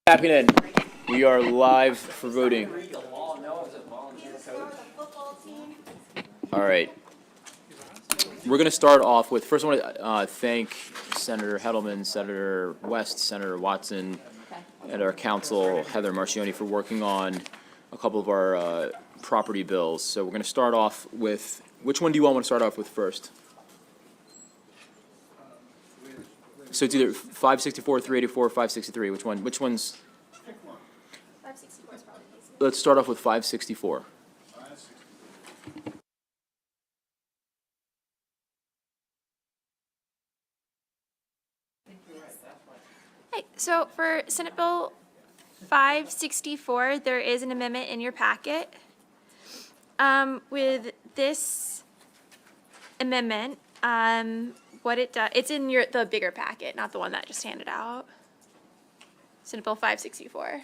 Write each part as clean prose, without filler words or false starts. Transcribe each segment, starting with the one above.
Happening. We are live for voting. All right. We're going to start off with, first I want to thank Senator Hedelman, Senator West, Senator Watson, and our counsel, Heather Marcioni, for working on a couple of our property bills. So we're going to start off with, which one do you all want to start off with first? So it's either 564, 384, 563. Which one? Which one's? 564 is probably easier. Let's start off with 564. Hey, so for Senate Bill 564, there is an amendment in your packet. With this amendment, what it does, it's in the bigger packet, not the one that just handed out. Senate Bill 564.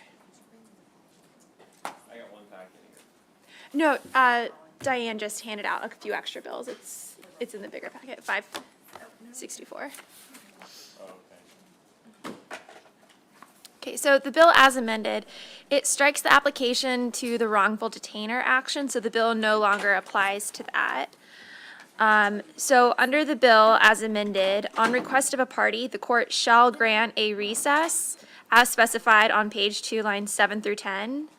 I got one packet here. No, Diane just handed out a few extra bills. It's in the bigger packet, 564. Okay, so the bill as amended, it strikes the application to the wrongful detainer action, so the bill no longer applies to that. So under the bill as amended, on request of a party, the court shall grant a recess as specified on page 2, lines 7 through 10.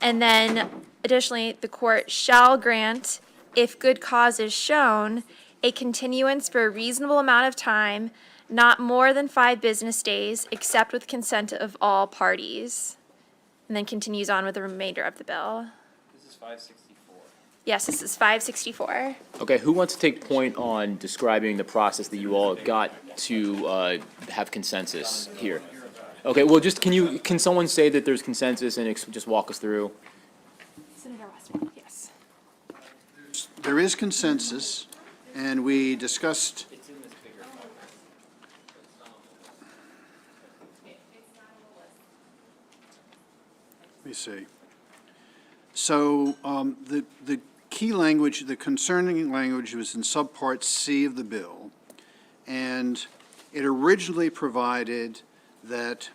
And then additionally, the court shall grant, if good cause is shown, a continuance for a reasonable amount of time, not more than 5 business days, except with consent of all parties. And then continues on with the remainder of the bill. This is 564. Yes, this is 564. Okay, who wants to take point on describing the process that you all got to have consensus here? Okay, well, just can someone say that there's consensus and just walk us through? Senator Westman, yes. There is consensus, and we discussed. It's in this bigger packet. Let me see. So the key language, the concerning language was in subpart C of the bill, and it originally provided that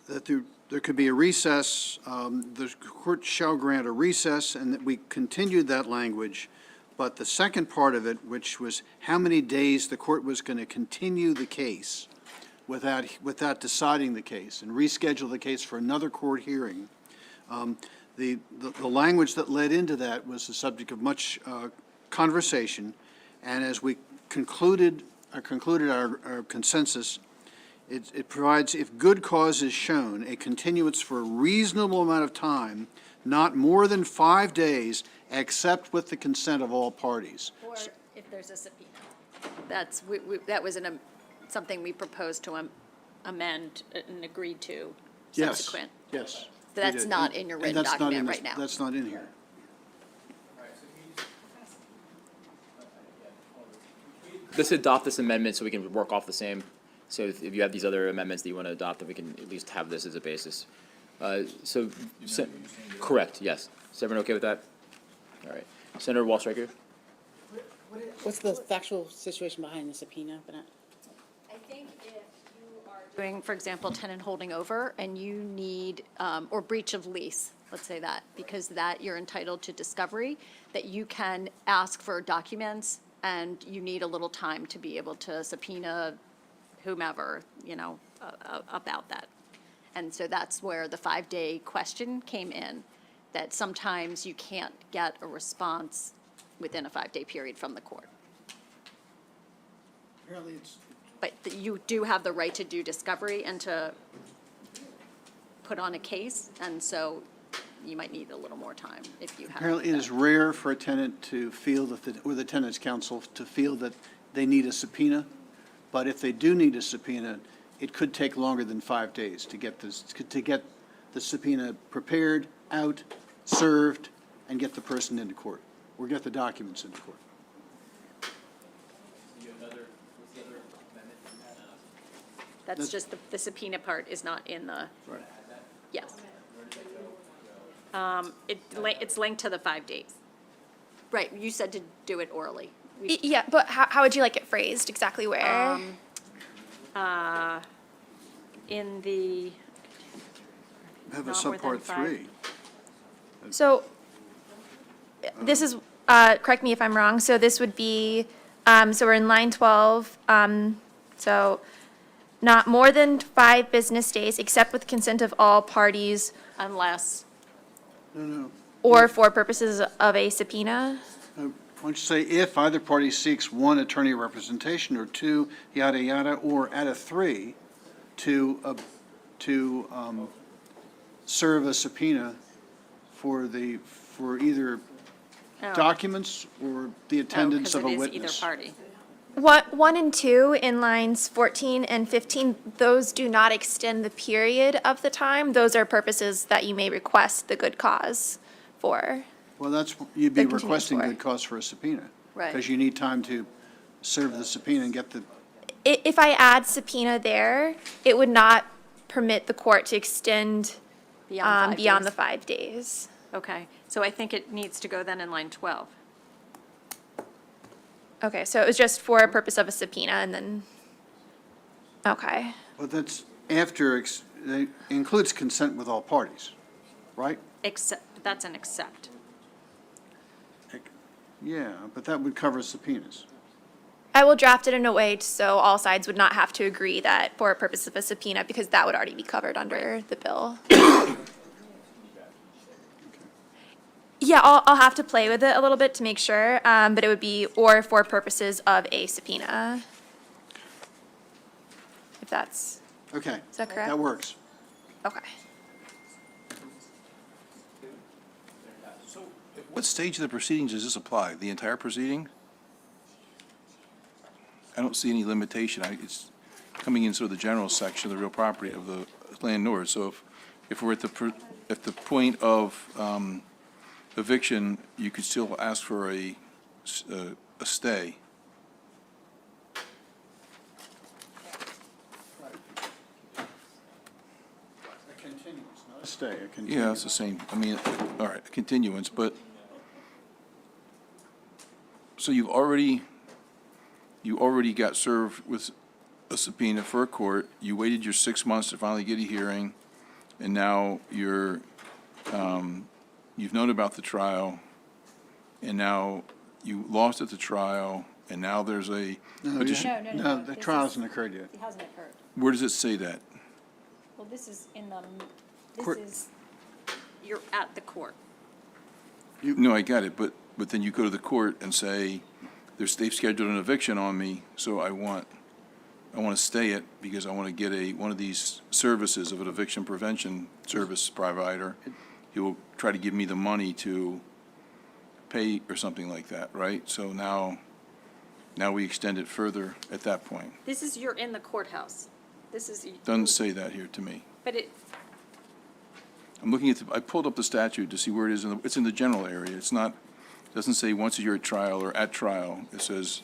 there could be a recess, the court shall grant a recess, and that we continued that language. But the second part of it, which was how many days the court was going to continue the case without deciding the case and reschedule the case for another court hearing, the language that led into that was the subject of much conversation. And as we concluded our consensus, it provides, if good cause is shown, a continuance for a reasonable amount of time, not more than 5 days, except with the consent of all parties. Or if there's a subpoena. That was something we proposed to amend and agreed to Yes, subsequent. yes. So we that's did. not in your And written that's not in document this- right now. That's not in here. Let's adopt this amendment so we can work off the same. So if you have these other amendments that you want to adopt, then we can at least have this as a basis. Correct, yes. Is everyone okay with that? All right. Senator Wall-Striker? What's the factual situation behind the subpoena? I think if you are doing, for example, tenant holding over and you need, or breach of lease, let's say that, because that you're entitled to discovery, that you can ask for documents and you need a little time to be able to subpoena whomever, about that. And so that's where the 5-day question came in, that sometimes you can't get a response within a 5-day period from the court. Apparently it's. But you do have the right to do discovery and to put on a case, and so you might need a little more time if you have. Apparently, it is rare for a tenant to feel that, or the tenant's counsel to feel that they need a subpoena. But if they do need a subpoena, it could take longer than 5 days to get the subpoena prepared, out, served, and get the person into court, or get the documents into court. That's just the subpoena part is not in the, Right. yes. It's linked to the 5 days. Right, you said to do it orally. Yeah, but how would you like it phrased? Exactly where? In the, Have a Not more than subpart 5. 3. So, this is, correct me if I'm wrong, so this would be, so we're in line 12, so not more than 5 business days, except with consent of all parties, unless, No. or for purposes of a subpoena? Why don't you say if either party seeks 1, attorney representation, or 2, yada, yada, or add a 3 to serve a subpoena for either documents or the attendance of a because it is witness. either party. What, 1 and 2 in lines 14 and 15, those do not extend the period of the time. Those are purposes that you may request the good cause for. Well, you'd be The continuance requesting for. good cause for a subpoena. Right. Because you need time to serve the subpoena and get the, If I add subpoena there, it would not permit the court to extend Beyond 5 beyond the days. 5 days. Okay, so I think it needs to go then in line 12. Okay, so it was just for a purpose of a subpoena and then, okay. but that's after, it includes consent with all parties, right? Except, that's an except. Yeah, but that would cover subpoenas. I will draft it in a way so all sides would not have to agree that for a purpose of a subpoena, because that would already be covered under the bill. Yeah, I'll have to play with it a little bit to make sure, but it would be or for purposes of a subpoena. If that's, Okay. is that correct? That works. Okay. What stage of the proceedings does this apply? The entire proceeding? I don't see any limitation. It's coming in sort of the general section of the real property of the landlord. So if we're at the point of eviction, you could still ask for a stay. A continuance, not a stay, a continuance. Yeah, it's the same. I mean, all right, a continuance, but, so you already got served with a subpoena for a court, you waited your 6 months to finally get a hearing, and now you've known about the trial, and now you lost at the trial, and now there's a, No, but just- no, the trial hasn't occurred yet. It hasn't occurred. where does it say that? Well, this is in the, Court- you're at the court. No, I got it, but then you go to the court and say, they've scheduled an eviction on me, so I want to stay it because I want to get one of these services of an eviction prevention service provider. He will try to give me the money to pay or something like that, right? So now we extend it further at that point. This is, you're in the courthouse. This is. Doesn't say that here to me. But it, I'm looking at, I pulled up the statute to see where it is, it's in the general area. It's not, doesn't say once you're at trial or at trial. It says,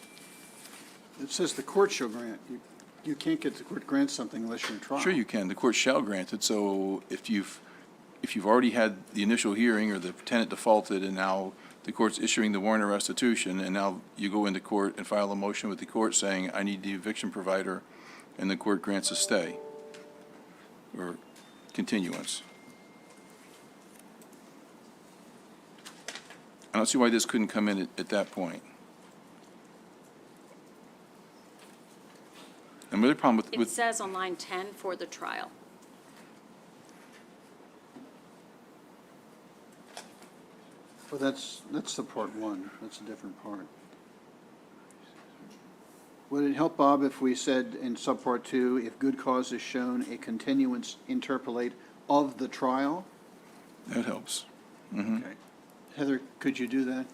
It says the court shall grant. You can't get the court to grant something unless you're in trial. sure you can, the court shall grant it. So if you've already had the initial hearing or the tenant defaulted and now the court's issuing the warrant of restitution and now you go into court and file a motion with the court saying, I need the eviction provider, and the court grants a stay or continuance. I don't see why this couldn't come in at that point. And the other problem it with, says on line 10 for the trial. Well, that's the part 1. That's a different part. Would it help, Bob, if we said in subpart 2, if good cause is shown, a continuance interpolate of the trial? that helps. Okay. Heather, could you do that?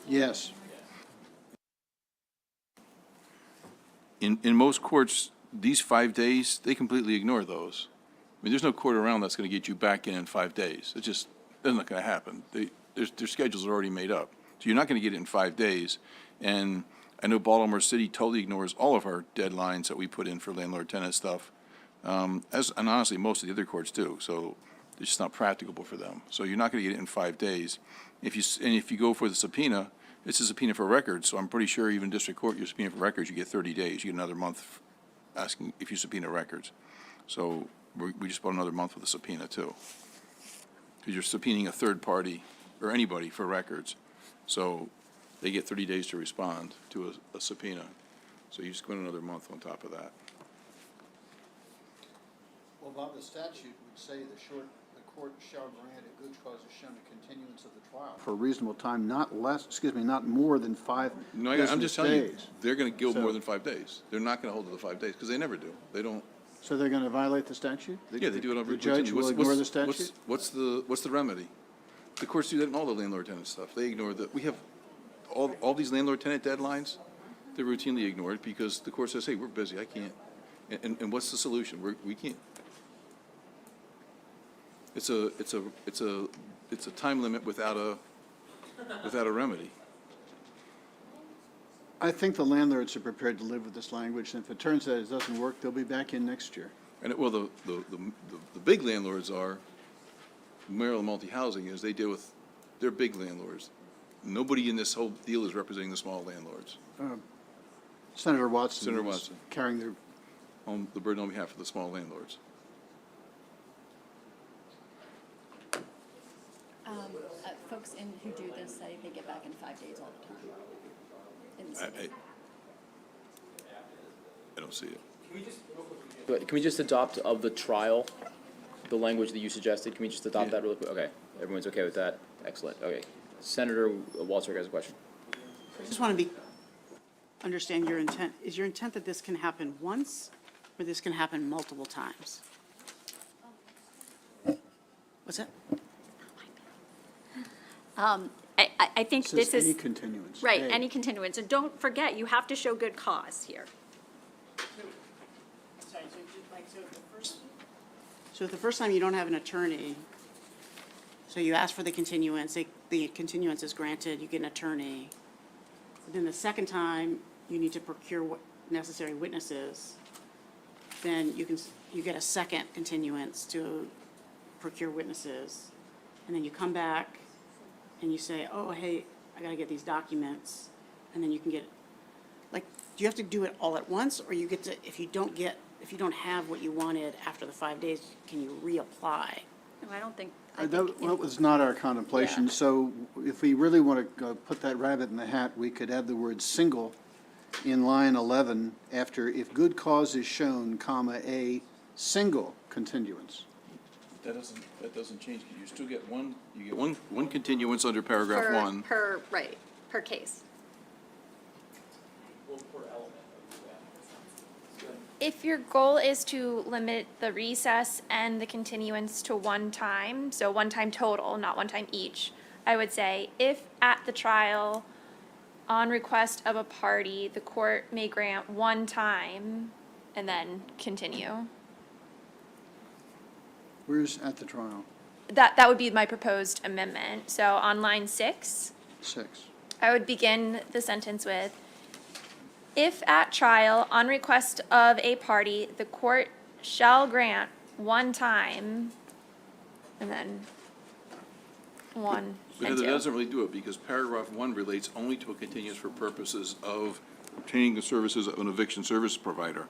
Yes. In most courts, these 5 days, they completely ignore those. I mean, there's no court around that's going to get you back in 5 days. It's just, that's not going to happen. Their schedules are already made up. So you're not going to get it in 5 days. And I know Baltimore City totally ignores all of our deadlines that we put in for landlord-tenant stuff, and honestly, most of the other courts do. So It's just not practicable for them. So you're not going to get it in 5 days. And if you go for the subpoena, it's a subpoena for records, so I'm pretty sure even district court, your subpoena for records, you get 30 days. You get another month asking if you subpoena records. So we just bought another month with a subpoena too. Because you're subpoenaing a third party or anybody for records. So they get 30 days to respond to a subpoena. So you just go in another month on top of that. Well, Bob, the statute would say the court shall grant a good cause as shown a continuance of the trial for a reasonable time, not more than 5 No, I'm business just telling you, days. they're going to go So- more than 5 days. They're not going to hold to the 5 days, because they never do. They don't, So they're going to violate the statute? yeah, they do it over. The judge will ignore the statute? What's the remedy? The courts do that in all the landlord-tenant stuff. They ignore we have all these landlord-tenant deadlines, they're routinely ignored because the court says, hey, we're busy, I can't. And what's the solution? We can't. It's a time limit without a remedy. I think the landlords are prepared to live with this language, and if it turns out it doesn't work, they'll be back in next year. And the big landlords are, Maryland Multi-Housing is, they deal with, they're big landlords. Nobody in this whole deal is representing the small landlords. Senator Watson. Senator is Watson. Carrying the, On the burden on behalf of the small landlords. Folks who do this say they get back in 5 days all the time in the city. I don't see it. But can we just adopt of the trial, the language that you suggested? Can we just adopt that really quick? Okay, everyone's okay with that? Excellent, okay. Senator Walter has a question. I just want to understand your intent. Is your intent that this can happen once, or this can happen multiple times? What's that? I think it this says any is, continuance. right, A. any continuance. And don't forget, you have to show good cause here. Sorry, so the first time you don't have an attorney, so you ask for the continuance, the continuance is granted, you get an attorney. Then the second time, you need to procure what necessary witnesses, then you get a second continuance to procure witnesses. And then you come back and you say, oh, hey, I gotta get these documents, and then you can get, like, do you have to do it all at once, or you get to, if you don't have what you wanted after the 5 days, can you reapply? No, I don't think, That was not our contemplation, Yeah. so if we really want to put that rabbit in the hat, we could add the word single in line 11 after if good cause is shown, comma, a single continuance. That doesn't change, because you still get one continuance under paragraph 1. per case. If your goal is to limit the recess and the continuance to one time, so one time total, not one time each, I would say if at the trial, on request of a party, the court may grant one time and then continue. Where's at the trial? That would be my proposed amendment. So on line 6, 6. I would begin the sentence with, if at trial, on request of a party, the court shall grant one time, and then one But and it 2. doesn't really do it, because paragraph 1 relates only to a continuance for purposes of obtaining the services of an eviction service provider.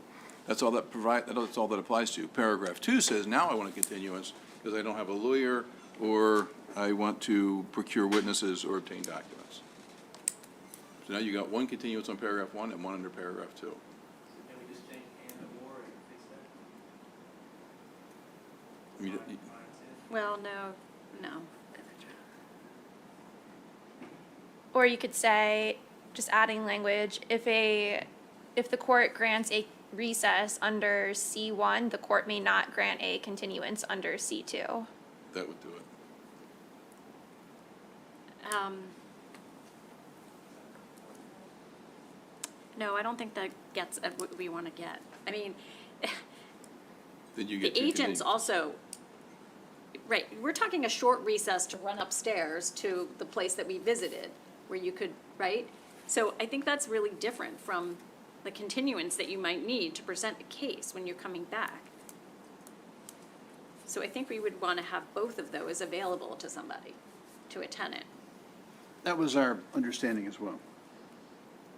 That's all that's all that applies to. Paragraph 2 says, now I want a continuance because I don't have a lawyer, or I want to procure witnesses or obtain documents. So now you got one continuance on paragraph 1 and one under paragraph 2. Then we just take and or and fix that. I mean, Well, no. Or you could say, just adding language, if the court grants a recess under C1, the court may not grant a continuance under C2. that would do it. No, I don't think that gets at what we want to get. I mean, Then you get the two agents continuances. also, right, we're talking a short recess to run upstairs to the place that we visited, where you could, right? So I think that's really different from the continuance that you might need to present a case when you're coming back. So I think we would want to have both of those available to somebody, to a tenant. That was our understanding as well.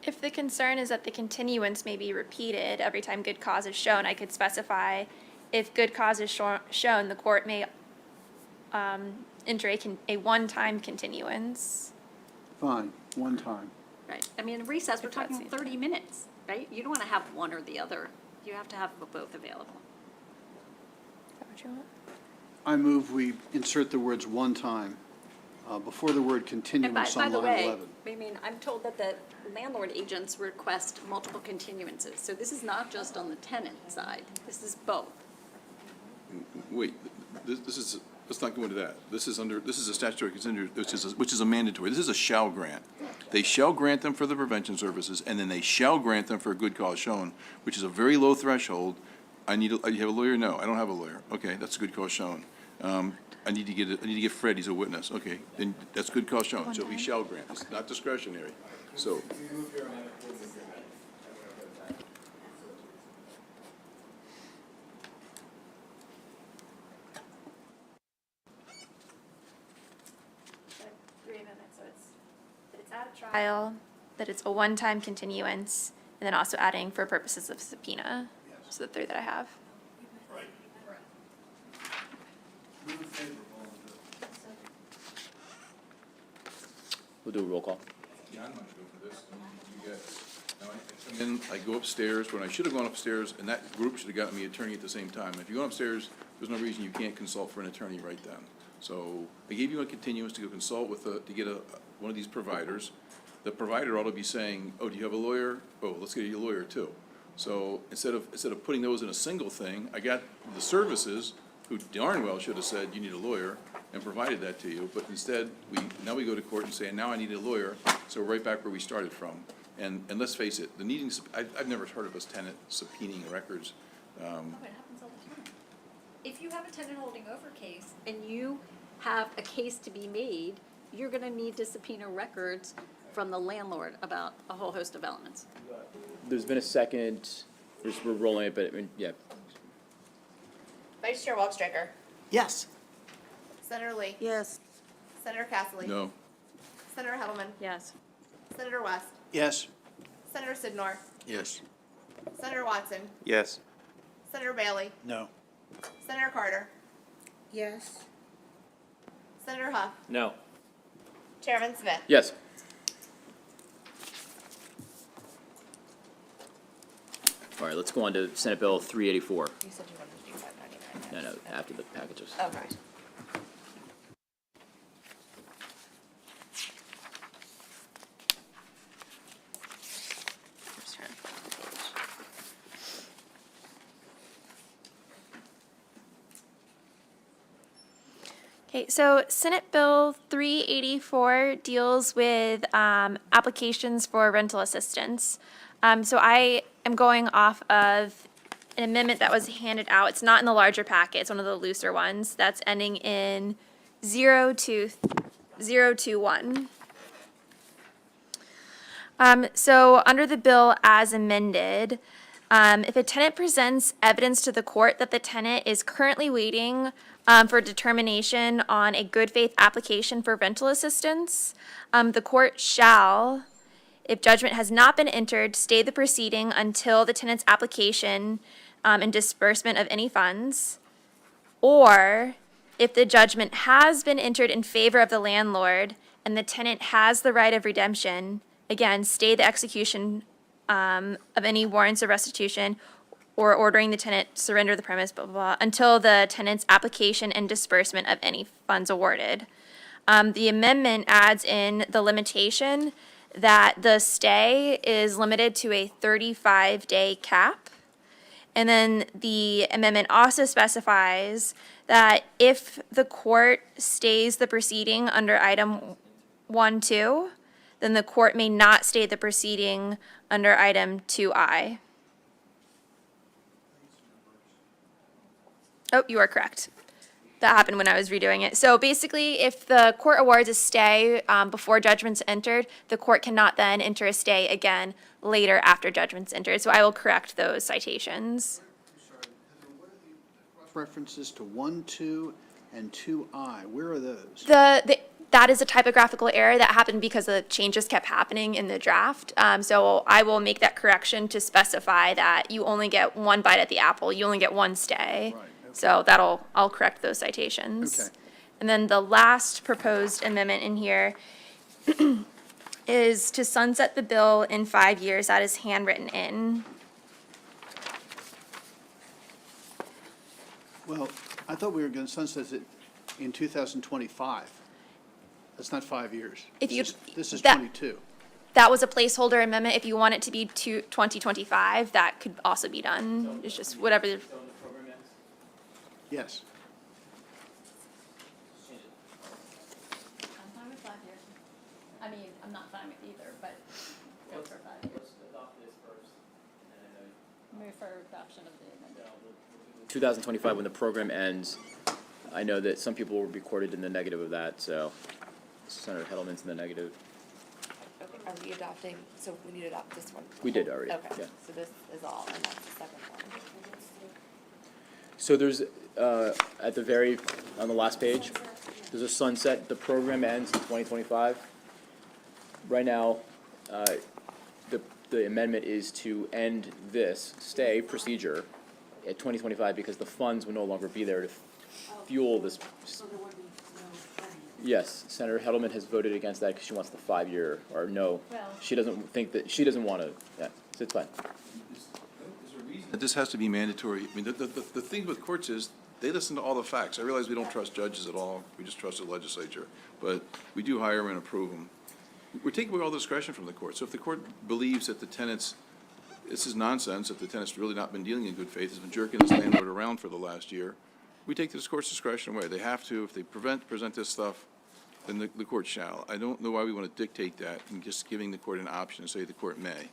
If the concern is that the continuance may be repeated every time good cause is shown, I could specify if good cause is shown, the court may enter a one-time continuance. Fine, one time. Right. I mean, recess, we're If that's talking the 30 minutes, right? You don't want to have one or the other. You have to have both available. Is that what you want? I move we insert the words "one time" before the word And continuance by on the line way, 11. I mean, I'm told that the landlord agents request multiple continuances. So this is not just on the tenant side. This is both. Wait, this is, let's not go into that. This is a statutory consent, which is a mandatory. This is a shall grant. They shall grant them for the prevention services, and then they shall grant them for a good cause shown, which is a very low threshold. You have a lawyer? No, I don't have a lawyer. Okay, that's a good cause shown. I need to get Fred, he's a witness. Okay, then that's good cause shown, so we shall grant. It's not discretionary. So, Three amendments, so it's that it's at a trial, that it's a one-time continuance, and then also adding for purposes of subpoena. So the three that I have. We'll do a roll call. yeah, I'm not going for this. You guys. Now, I come in, I go upstairs, when I should have gone upstairs, and that group should have gotten me an attorney at the same time. If you go upstairs, there's no reason you can't consult for an attorney right then. So I gave you a continuance to go consult with, to get one of these providers. The provider ought to be saying, oh, do you have a lawyer? Oh, let's get you a lawyer too. So instead of putting those in a single thing, I got the services, who darn well should have said, you need a lawyer, and provided that to you. But instead, now we go to court and say, now I need a lawyer, so we're right back where we started from. And let's face it, the needing, I've never heard of a tenant subpoenaing records. Oh, it happens all the time. If you have a tenant holding over case and you have a case to be made, you're going to need to subpoena records from the landlord about a whole host of elements. There's been a second, we're rolling it, but, I mean, yeah. Vice Chair Waldstreicher. Yes. Senator Lee. Yes. Senator Casserly. No, Senator Heddleman. Yes. Senator West. Yes. Senator Sidnor. Yes. Senator Watson. Yes. Senator Bailey. No. Senator Carter. Yes. Senator Huff. No. Chairman Smith. Yes. All right, let's go on to Senate Bill 384. You said you wanted to do 599. No, after the packages. Okay. Just trying to find the page. Okay, so Senate Bill 384 deals with applications for rental assistance. So I am going off of an amendment that was handed out. It's not in the larger packet, it's one of the looser ones that's ending in 02021. So under the bill as amended, if a tenant presents evidence to the court that the tenant is currently waiting for determination on a good faith application for rental assistance, the court shall, if judgment has not been entered, stay the proceeding until the tenant's application and disbursement of any funds, or if the judgment has been entered in favor of the landlord and the tenant has the right of redemption, again, stay the execution of any warrants of restitution or ordering the tenant surrender the premise, blah, blah, blah, until the tenant's application and disbursement of any funds awarded. The amendment adds in the limitation that the stay is limited to a 35-day cap. And then the amendment also specifies that if the court stays the proceeding under item 1-2, then the court may not stay the proceeding under item 2I. Oh, you are correct. That happened when I was redoing it. So basically, if the court awards a stay before judgment's entered, the court cannot then enter a stay again later after judgment's entered. So I will correct those citations. I'm sorry, Heather, what are the cross-references to 1, 2, and 2I. Where are those? That is a typographical error that happened because the changes kept happening in the draft. So I will make that correction to specify that you only get one bite at the apple, you only get one stay. Right, okay. So I'll correct those citations. Okay. And then the last proposed amendment in here is to sunset the bill in 5 years. That is handwritten in. Well, I thought we were going to sunset it in 2025. That's not 5 years. If you- This is that- 22. That was a placeholder amendment. If you want it to be 2025, that could also be done. It's just whatever. So the program ends? Yes. Change it. I'm fine with 5 years. I mean, I'm not fine with either, but go for 5 years. Let's adopt this first, and then I know, Move for adoption of the amendment. we'll do this. 2025, when the program ends, I know that some people will be recorded in the negative of that, so Senator Heddleman's in the negative. Okay, are we adopting, so we need to adopt this one? We did already, Okay, yeah. so this is all, and that's the second one. So there's, at the very, on the last page, there's a sunset, the program ends in 2025. Right now, the amendment is to end this stay procedure at 2025 because the funds will no longer be there to fuel this. Yes, Senator Heddleman has voted against that because she wants the 5-year, or no, she doesn't think that, she doesn't want to, yeah, so it's fine. That this has to be mandatory. I mean, the thing with courts is, they listen to all the facts. I realize we don't trust judges at all, we just trust the legislature, but we do hire them and approve them. We're taking away all discretion from the court, so if the court believes that the tenant's, this is nonsense, if the tenant's really not been dealing in good faith, has been jerking his landlord around for the last year, we take this court's discretion away. They have to, if they present this stuff, then the court shall. I don't know why we want to dictate that and just giving the court an option and say the court may.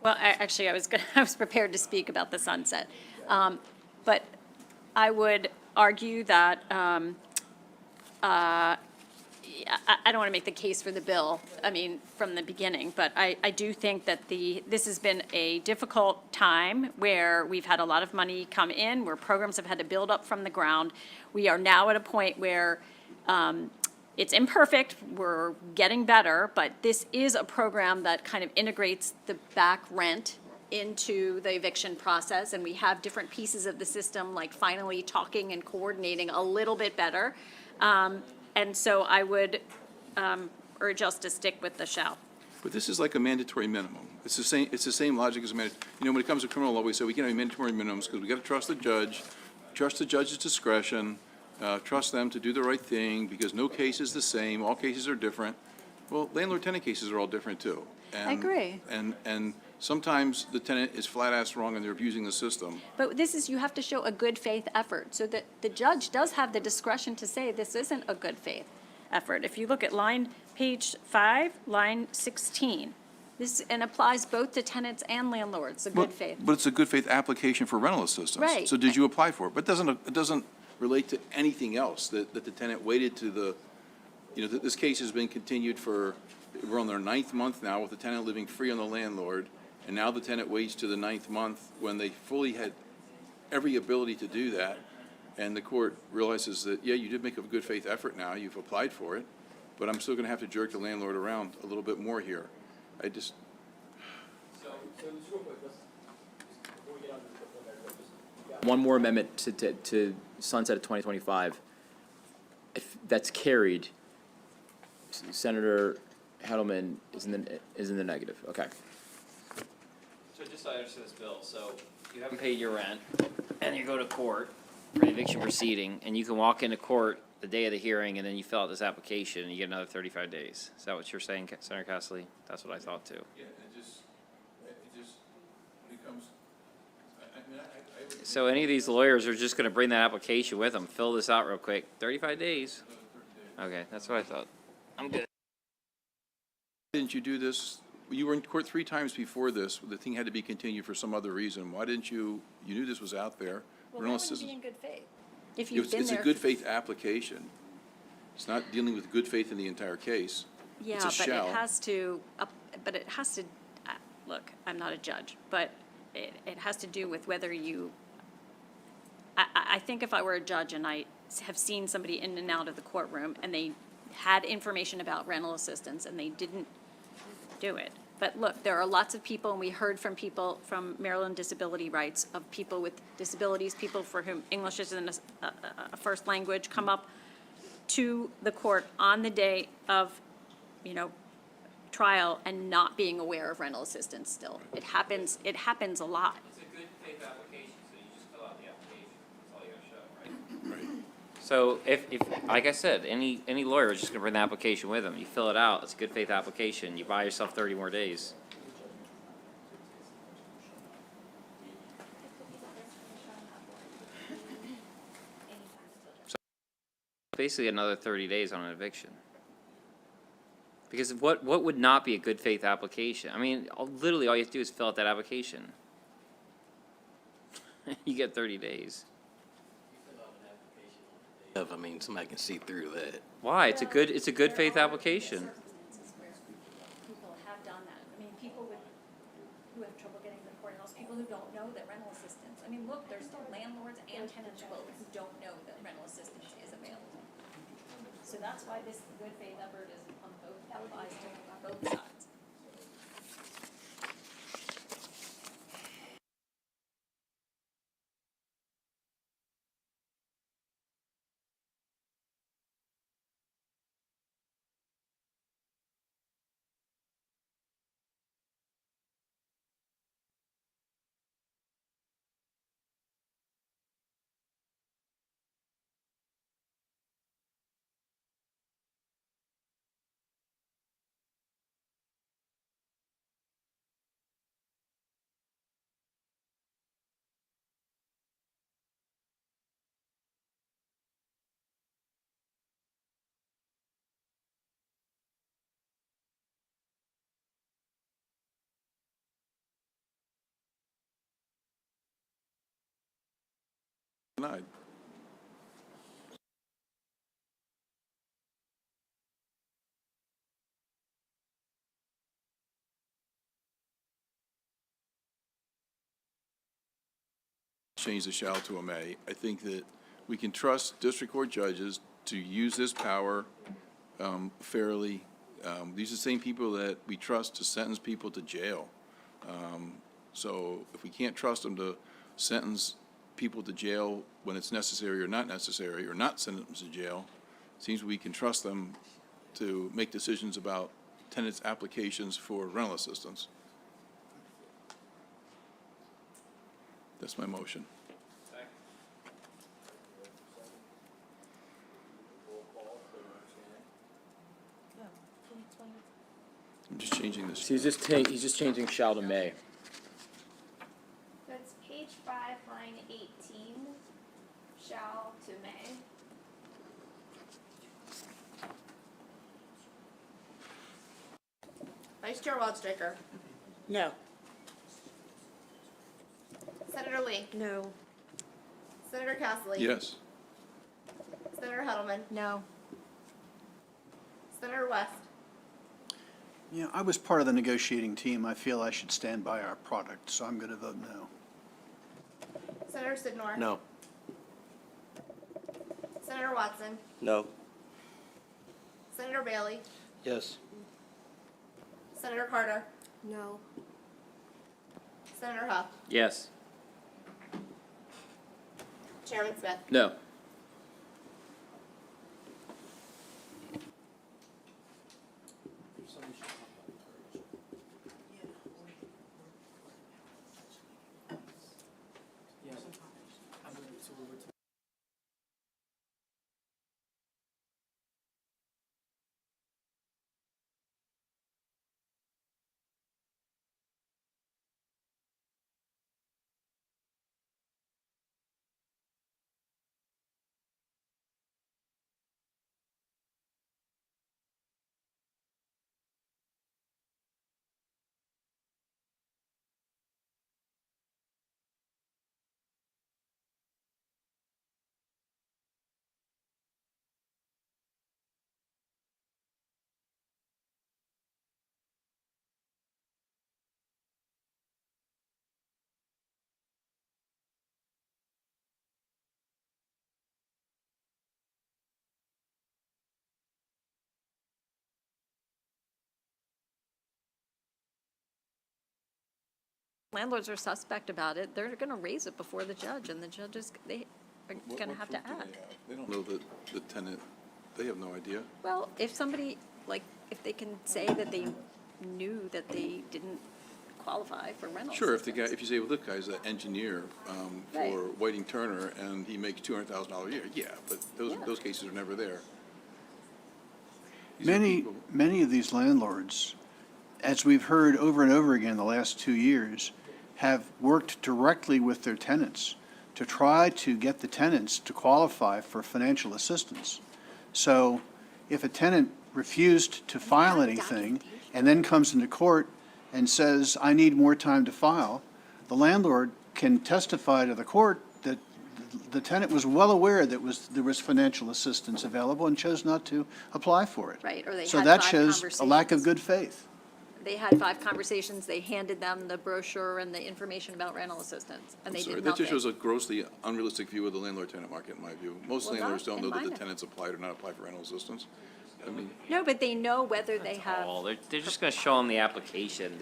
Well, actually, I was prepared to speak about the sunset. But I would argue that, I don't want to make the case for the bill, I mean, from the beginning, but I do think that this has been a difficult time where we've had a lot of money come in, where programs have had to build up from the ground. We are now at a point where it's imperfect, we're getting better, but this is a program that kind of integrates the back rent into the eviction process, and we have different pieces of the system, like finally talking and coordinating a little bit better. And so I would urge us to stick with the shall. But this is like a mandatory minimum. It's the same logic as a mandatory. You know, when it comes to criminal law, we say we can't have mandatory minimums because we got to trust the judge, trust the judge's discretion, trust them to do the right thing because no case is the same, all cases are different. Well, landlord-tenant cases are all different too. I agree. And sometimes the tenant is flat-ass wrong and they're abusing the system. But this is, you have to show a good faith effort, so that the judge does have the discretion to say this isn't a good faith effort. If you look at page 5, line 16, this, and applies both to tenants and landlords, a good faith. But it's a good faith application for rental assistance. Right. So did you apply for it? But it doesn't relate to anything else, that the tenant waited to the, you know, this case has been continued for, we're on their 9th month now with the tenant living free on the landlord, and now the tenant waits to the 9th month when they fully had every ability to do that, and the court realizes that, yeah, you did make a good faith effort now, you've applied for it, but I'm still gonna have to jerk the landlord around a little bit more here. I just, So just real quick, before we get on to the preliminary, just One more amendment to sunset at 2025. If that's carried, Senator Heddleman is in the negative, okay. So just so I understand this bill, so you haven't paid your rent, and you go to court for an eviction proceeding, and you can walk into court the day of the hearing, and then you fill out this application, and you get another 35 days. Is that what you're saying, Senator Castley? That's what I thought too. yeah, it just becomes, I mean, I would. So any of these lawyers are just gonna bring that application with them, fill this out real quick, 35 days? Okay, that's what I thought. I'm good. Didn't you do this? You were in court 3 times before this. The thing had to be continued for some other reason. Why didn't you knew this was out there. Well, Rental that wouldn't be assistance- in good faith. If you've been It's a there. good faith application. It's not dealing with good faith in the entire case. Yeah, It's a but shall. it has to, look, I'm not a judge, but it has to do with whether you, I think if I were a judge and I have seen somebody in and out of the courtroom and they had information about rental assistance and they didn't do it. But look, there are lots of people, and we heard from people from Maryland Disability Rights, of people with disabilities, people for whom English isn't a first language, come up to the court on the day of, trial and not being aware of rental assistance still. It happens a lot. It's a good faith application, so you just fill out the application, that's all you gotta show, right? Right. So if, like I said, any lawyer is just gonna bring the application with them, you fill it out, it's a good faith application, you buy yourself 30 more days. Basically another 30 days on an eviction. Because what would not be a good faith application? I mean, literally all you have to do is fill out that application. You get 30 days. I mean, somebody can see through that. Why? It's a good faith application. Circumstances where people have done that. I mean, people who have trouble getting to the courthouse, people who don't know that rental assistance. I mean, look, there's still landlords and tenants both who don't know that rental assistance is available. So that's why this good faith effort is on both, applies to both sides. Denied. Change the shall to a may. I think that we can trust district court judges to use this power fairly. These are the same people that we trust to sentence people to jail. So if we can't trust them to sentence people to jail when it's necessary, or not send them to jail, it seems we can trust them to make decisions about tenants' applications for rental assistance. That's my motion. I'm just changing this. So he's just changing shall to may. That's page 5, line 18, shall to may. Vice Chair Wildstriker. No. Senator Lee. No. Senator Castle. Yes. Senator Heddleman. No. Senator West. Yeah, I was part of the negotiating team. I feel I should stand by our product, so I'm going to vote no. Senator Sidnor. No. Senator Watson. No. Senator Bailey. Yes. Senator Carter. No. Senator Huff. Yes. Chairman Smith. No. landlords are suspect about it, they're gonna raise it before the judge, and the judges, they are gonna have to act. They don't know the tenant, they have no idea. Well, if somebody, like, if they can say that they knew that they didn't qualify for rental Sure, if assistance. you say, well, this guy's an engineer Right. for Whiting Turner, and he makes $200,000 a year, yeah, but Yeah. those cases are never there. These are Many, people- many of these landlords, as we've heard over and over again the last 2 years, have worked directly with their tenants to try to get the tenants to qualify for financial assistance. So if a tenant refused to file anything and then comes into court and says, I need more time to file, the landlord can testify to the court that the tenant was well aware that there was financial assistance available and chose not to apply for it. Right, or they So had that 5 shows a lack of conversations. good faith. They had 5 conversations, they handed them the brochure and the information about rental assistance, and they Sorry, did that nothing. just shows a grossly unrealistic view of the landlord-tenant market, in my view. Most Well, landlords not don't in know that the mine. tenants applied or not applied for rental assistance. I mean, No, but they know whether they have, Oh, they're just gonna show them the application.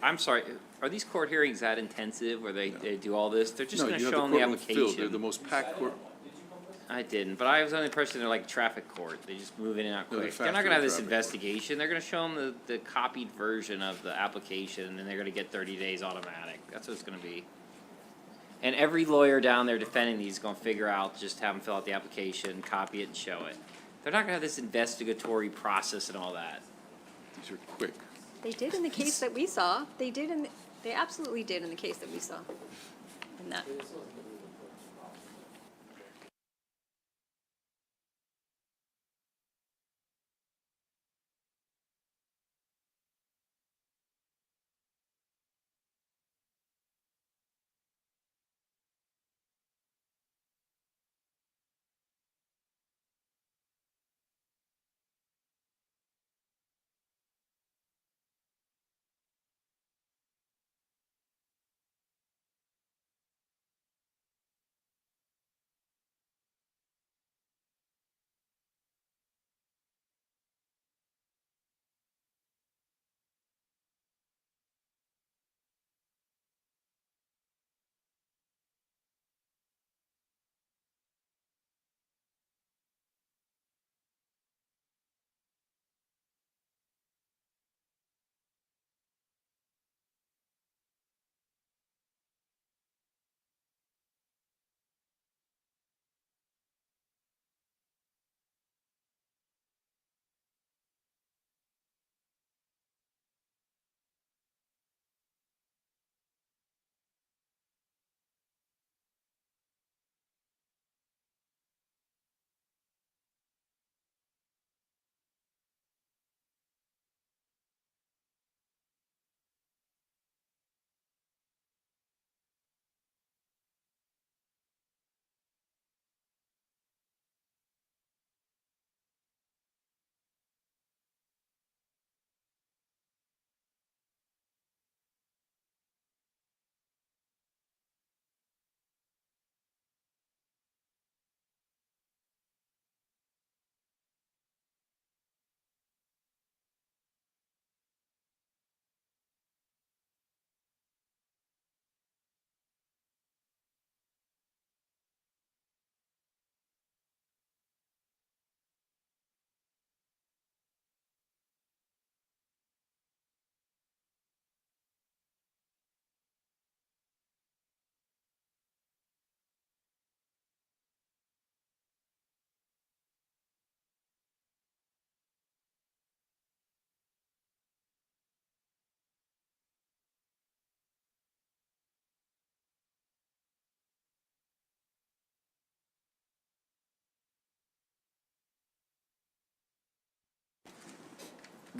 I'm sorry, are these court hearings that intensive where they do all this? They're just no, gonna you have show the them the courtroom filled, they're the application. most packed court, I didn't, but I was under the impression they're like traffic court. They just move in and out No, they're quick. They're not faster gonna have than this traffic court. investigation. They're gonna show them the copied version of the application, and they're gonna get 30 days automatic. That's what it's gonna be. And every lawyer down there defending these is gonna figure out, just have them fill out the application, copy it, and show it. They're not gonna have this investigatory process and all that. these are quick. they did in the case that we saw, they absolutely did in the case that we saw. In that,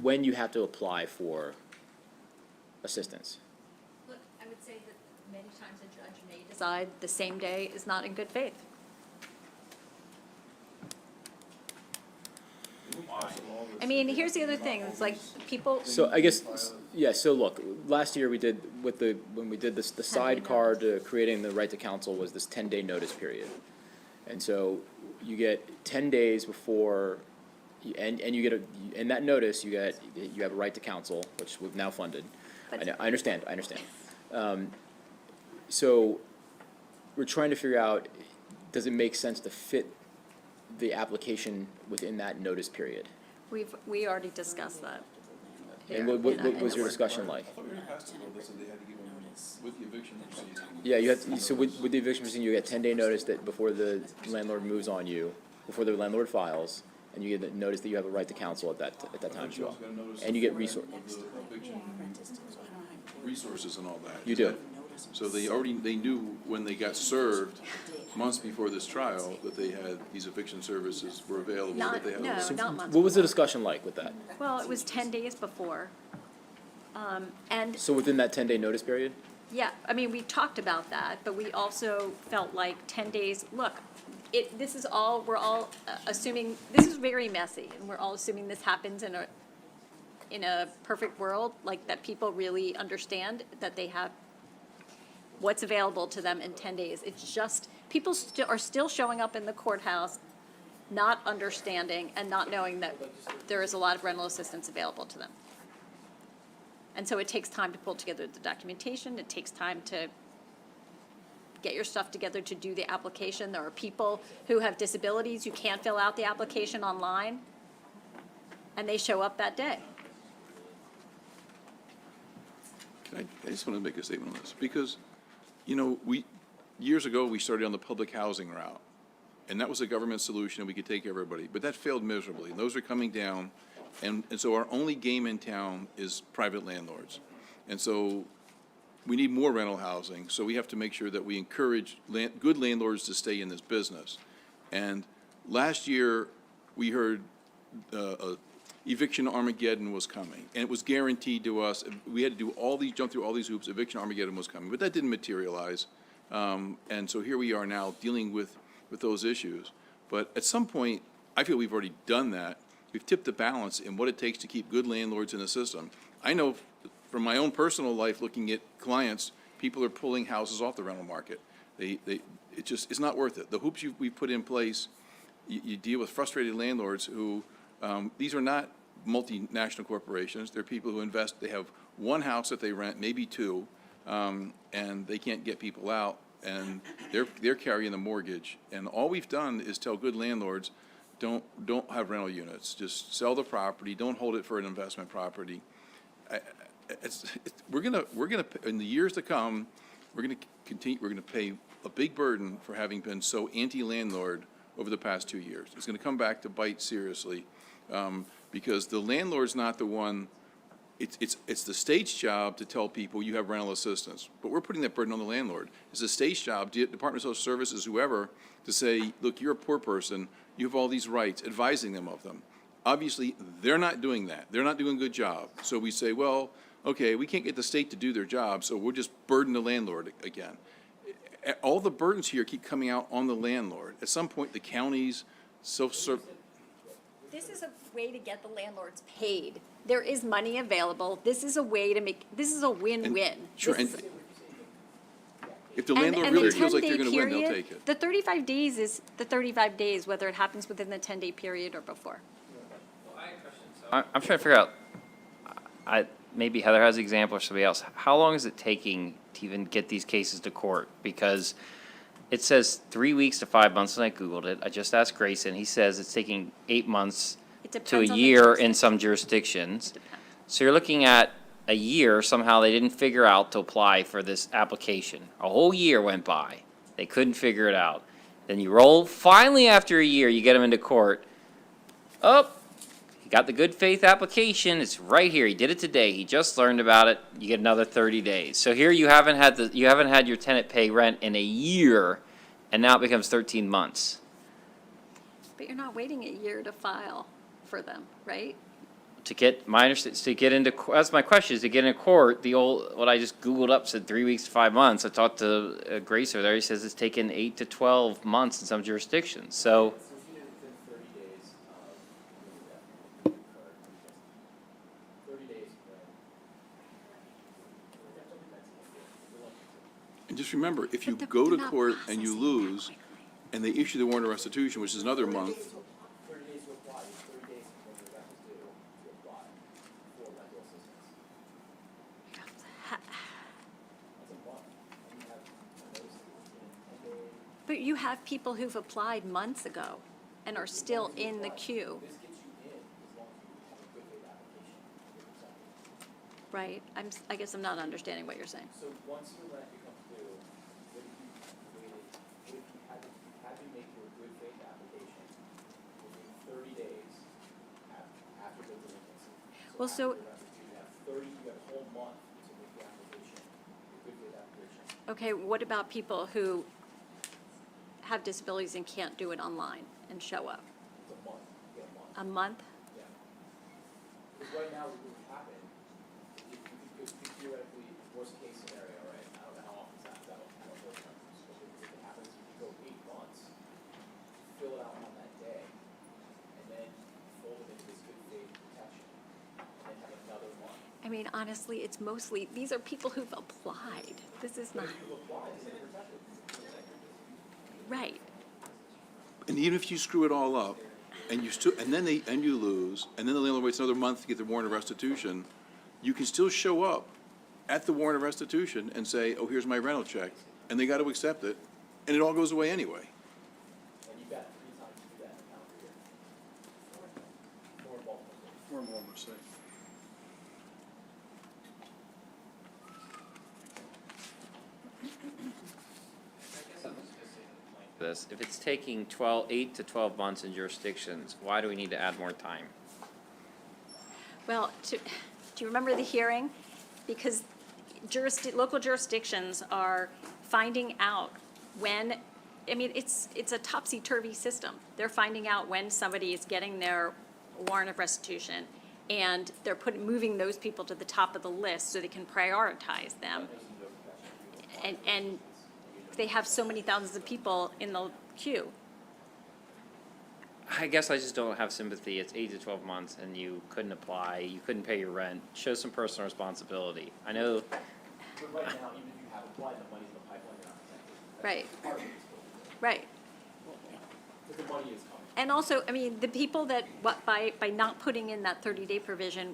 When you have to apply for assistance. look, I would say that many times a judge may decide the same day is not in good faith. I mean, here's the other thing, it's like, people. So I guess, yeah, so look, last year we did, when we did this, the sidecar to creating the right to counsel was this 10-day notice period. And so you get 10 days before, and you get in that notice, you have a right to counsel, which we've now funded. But- I understand. So we're trying to figure out, does it make sense to fit the application within that notice period? We already discussed that. And here what in was the your work discussion group. like? I thought we were past the notice that they had to give them with the eviction proceeding. Yeah, you have, so with the eviction proceeding, you get 10-day notice that before the landlord moves on you, before the landlord files, and you get the notice that you have a right to counsel at that time as well. And you get Resources and all that. You do. So they knew when they got served, months before this trial, that they had, these eviction services were available, that they had. Not months. What was the discussion like with that? Well, it was 10 days before. And, So within that 10-day notice period? yeah, I mean, we talked about that, but we also felt like 10 days, look, this is all, we're all assuming, this is very messy, and we're all assuming this happens in a perfect world, like that people really understand that they have what's available to them in 10 days. It's just, people are still showing up in the courthouse, not understanding and not knowing that there is a lot of rental assistance available to them. And so it takes time to pull together the documentation, it takes time to get your stuff together to do the application. There are people who have disabilities who can't fill out the application online, and they show up that day. I just want to make a statement on this, because, years ago, we started on the public housing route, and that was a government solution, and we could take care of everybody, but that failed miserably, and those are coming down, and so our only game in town is private landlords. And so we need more rental housing, so we have to make sure that we encourage good landlords to stay in this business. And last year, we heard eviction Armageddon was coming, and it was guaranteed to us. We had to jump through all these hoops. Eviction Armageddon was coming, but that didn't materialize. And so here we are now dealing with those issues. But at some point, I feel we've already done that. We've tipped the balance in what it takes to keep good landlords in the system. I know from my own personal life, looking at clients, people are pulling houses off the rental market. It's not worth it. The hoops we've put in place, you deal with frustrated landlords who, these are not multinational corporations. They're people who invest, they have one house that they rent, maybe two, and they can't get people out, and they're carrying the mortgage. And all we've done is tell good landlords, don't have rental units. Just sell the property. Don't hold it for an investment property. We're gonna in the years to come, we're gonna pay a big burden for having been so anti-landlord over the past 2 years. It's gonna come back to bite seriously, because the landlord's not the one. It's the state's job to tell people you have rental assistance, but we're putting that burden on the landlord. It's the state's job, Department of Social Services, whoever, to say, look, you're a poor person, you have all these rights, advising them of them. Obviously, they're not doing that. They're not doing a good job. So we say, well, okay, we can't get the state to do their job, so we'll just burden the landlord again. All the burdens here keep coming out on the landlord. At some point, the counties, This is a way to get the landlords paid. There is money available. This is a way to this is a win-win. Sure, This and is- if the and landlord the really feels like they're 10-day gonna win, they'll period, take it. The 35 days is the 35 days, whether it happens within the 10-day period or before. I'm trying to figure out, maybe Heather has an example or somebody else. How long is it taking to even get these cases to court? Because it says 3 weeks to 5 months, and I Googled it. I just asked Grayson. He says it's taking 8 months It to a depends on the year in jurisdiction. some jurisdictions. Depends. So you're looking at a year, somehow they didn't figure out to apply for this application. A whole year went by. They couldn't figure it out. Then you roll, finally after a year, you get them into court. Oh, he got the good faith application, it's right here, he did it today, he just learned about it, you get another 30 days. So here you haven't had your tenant pay rent in a year, and now it becomes 13 months. But you're not waiting a year to file for them, right? To get, that's my question, is to get into court, what I just Googled up said 3 weeks to 5 months. I talked to Grace over there, he says it's taken 8 to 12 months in some jurisdictions, so. It's usually within 30 days of 30 days. And just remember, if you But go to they're not court and you processing lose, that quickly. and they issue the warrant of restitution, which is another month, 30 days to apply, 30 days from when your rent is due to apply for rental assistance. you have people who've applied months ago and are still in the queue. This gets you in as long as you have a good faith application. Right, I guess I'm not understanding what you're saying. So once your rent becomes due, what if you waited, what if you had to make your good faith application within 30 days after the delinquency? Well, so- after the rent is due, you have 30, you have a whole month to make the application, your good faith application. Okay, what about people who have disabilities and can't do it online and show up? It's a month, you get a month. A month? Yeah. Because right now, what would happen, if you could theoretically, worst case scenario, right? I don't know how often that'll go terms, but if it happens, you could go 8 months, fill it out on that day, and then fold it into this good faith protection, and then have another month. I mean, honestly, it's mostly, these are people who've applied. This is not, If you apply, it's protected. right. And even if you screw it all up, and you still, and then you lose, and then the landlord waits another month to get the warrant of restitution, you can still show up at the warrant of restitution and say, oh, here's my rental check, and they got to accept it, and it all goes away anyway. And you've got 3 times to do that in a calendar year. Or multiple days. Or more, we'll say. This, if it's taking 8 to 12 months in jurisdictions, why do we need to add more time? Well, do you remember the hearing? Because local jurisdictions are finding out when, I mean, it's a topsy-turvy system. They're finding out when somebody is getting their warrant of restitution, and they're moving those people to the top of the list so they can prioritize them. And they have so many thousands of people in the queue. I guess I just don't have sympathy. It's 8 to 12 months and you couldn't apply, you couldn't pay your rent. Show some personal responsibility. I know, But right now, even if you have applied, the money's in the pipeline, you're not protected. Right, Part of it is still there. right. But the money is coming. And also, I mean, the people that, by not putting in that 30-day provision,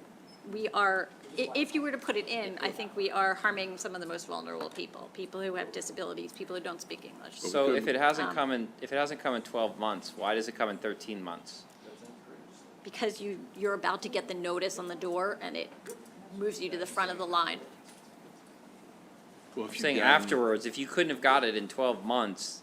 we are, if you were to put it in, I think we are harming some of the most vulnerable people, people who have disabilities, people who don't speak English. so if it hasn't Um, come in 12 months, why does it come in 13 months? Because you're about to get the notice on the door, and it moves you to the front of the line. Well, I'm if saying afterwards, if you couldn't have got it in 12 months,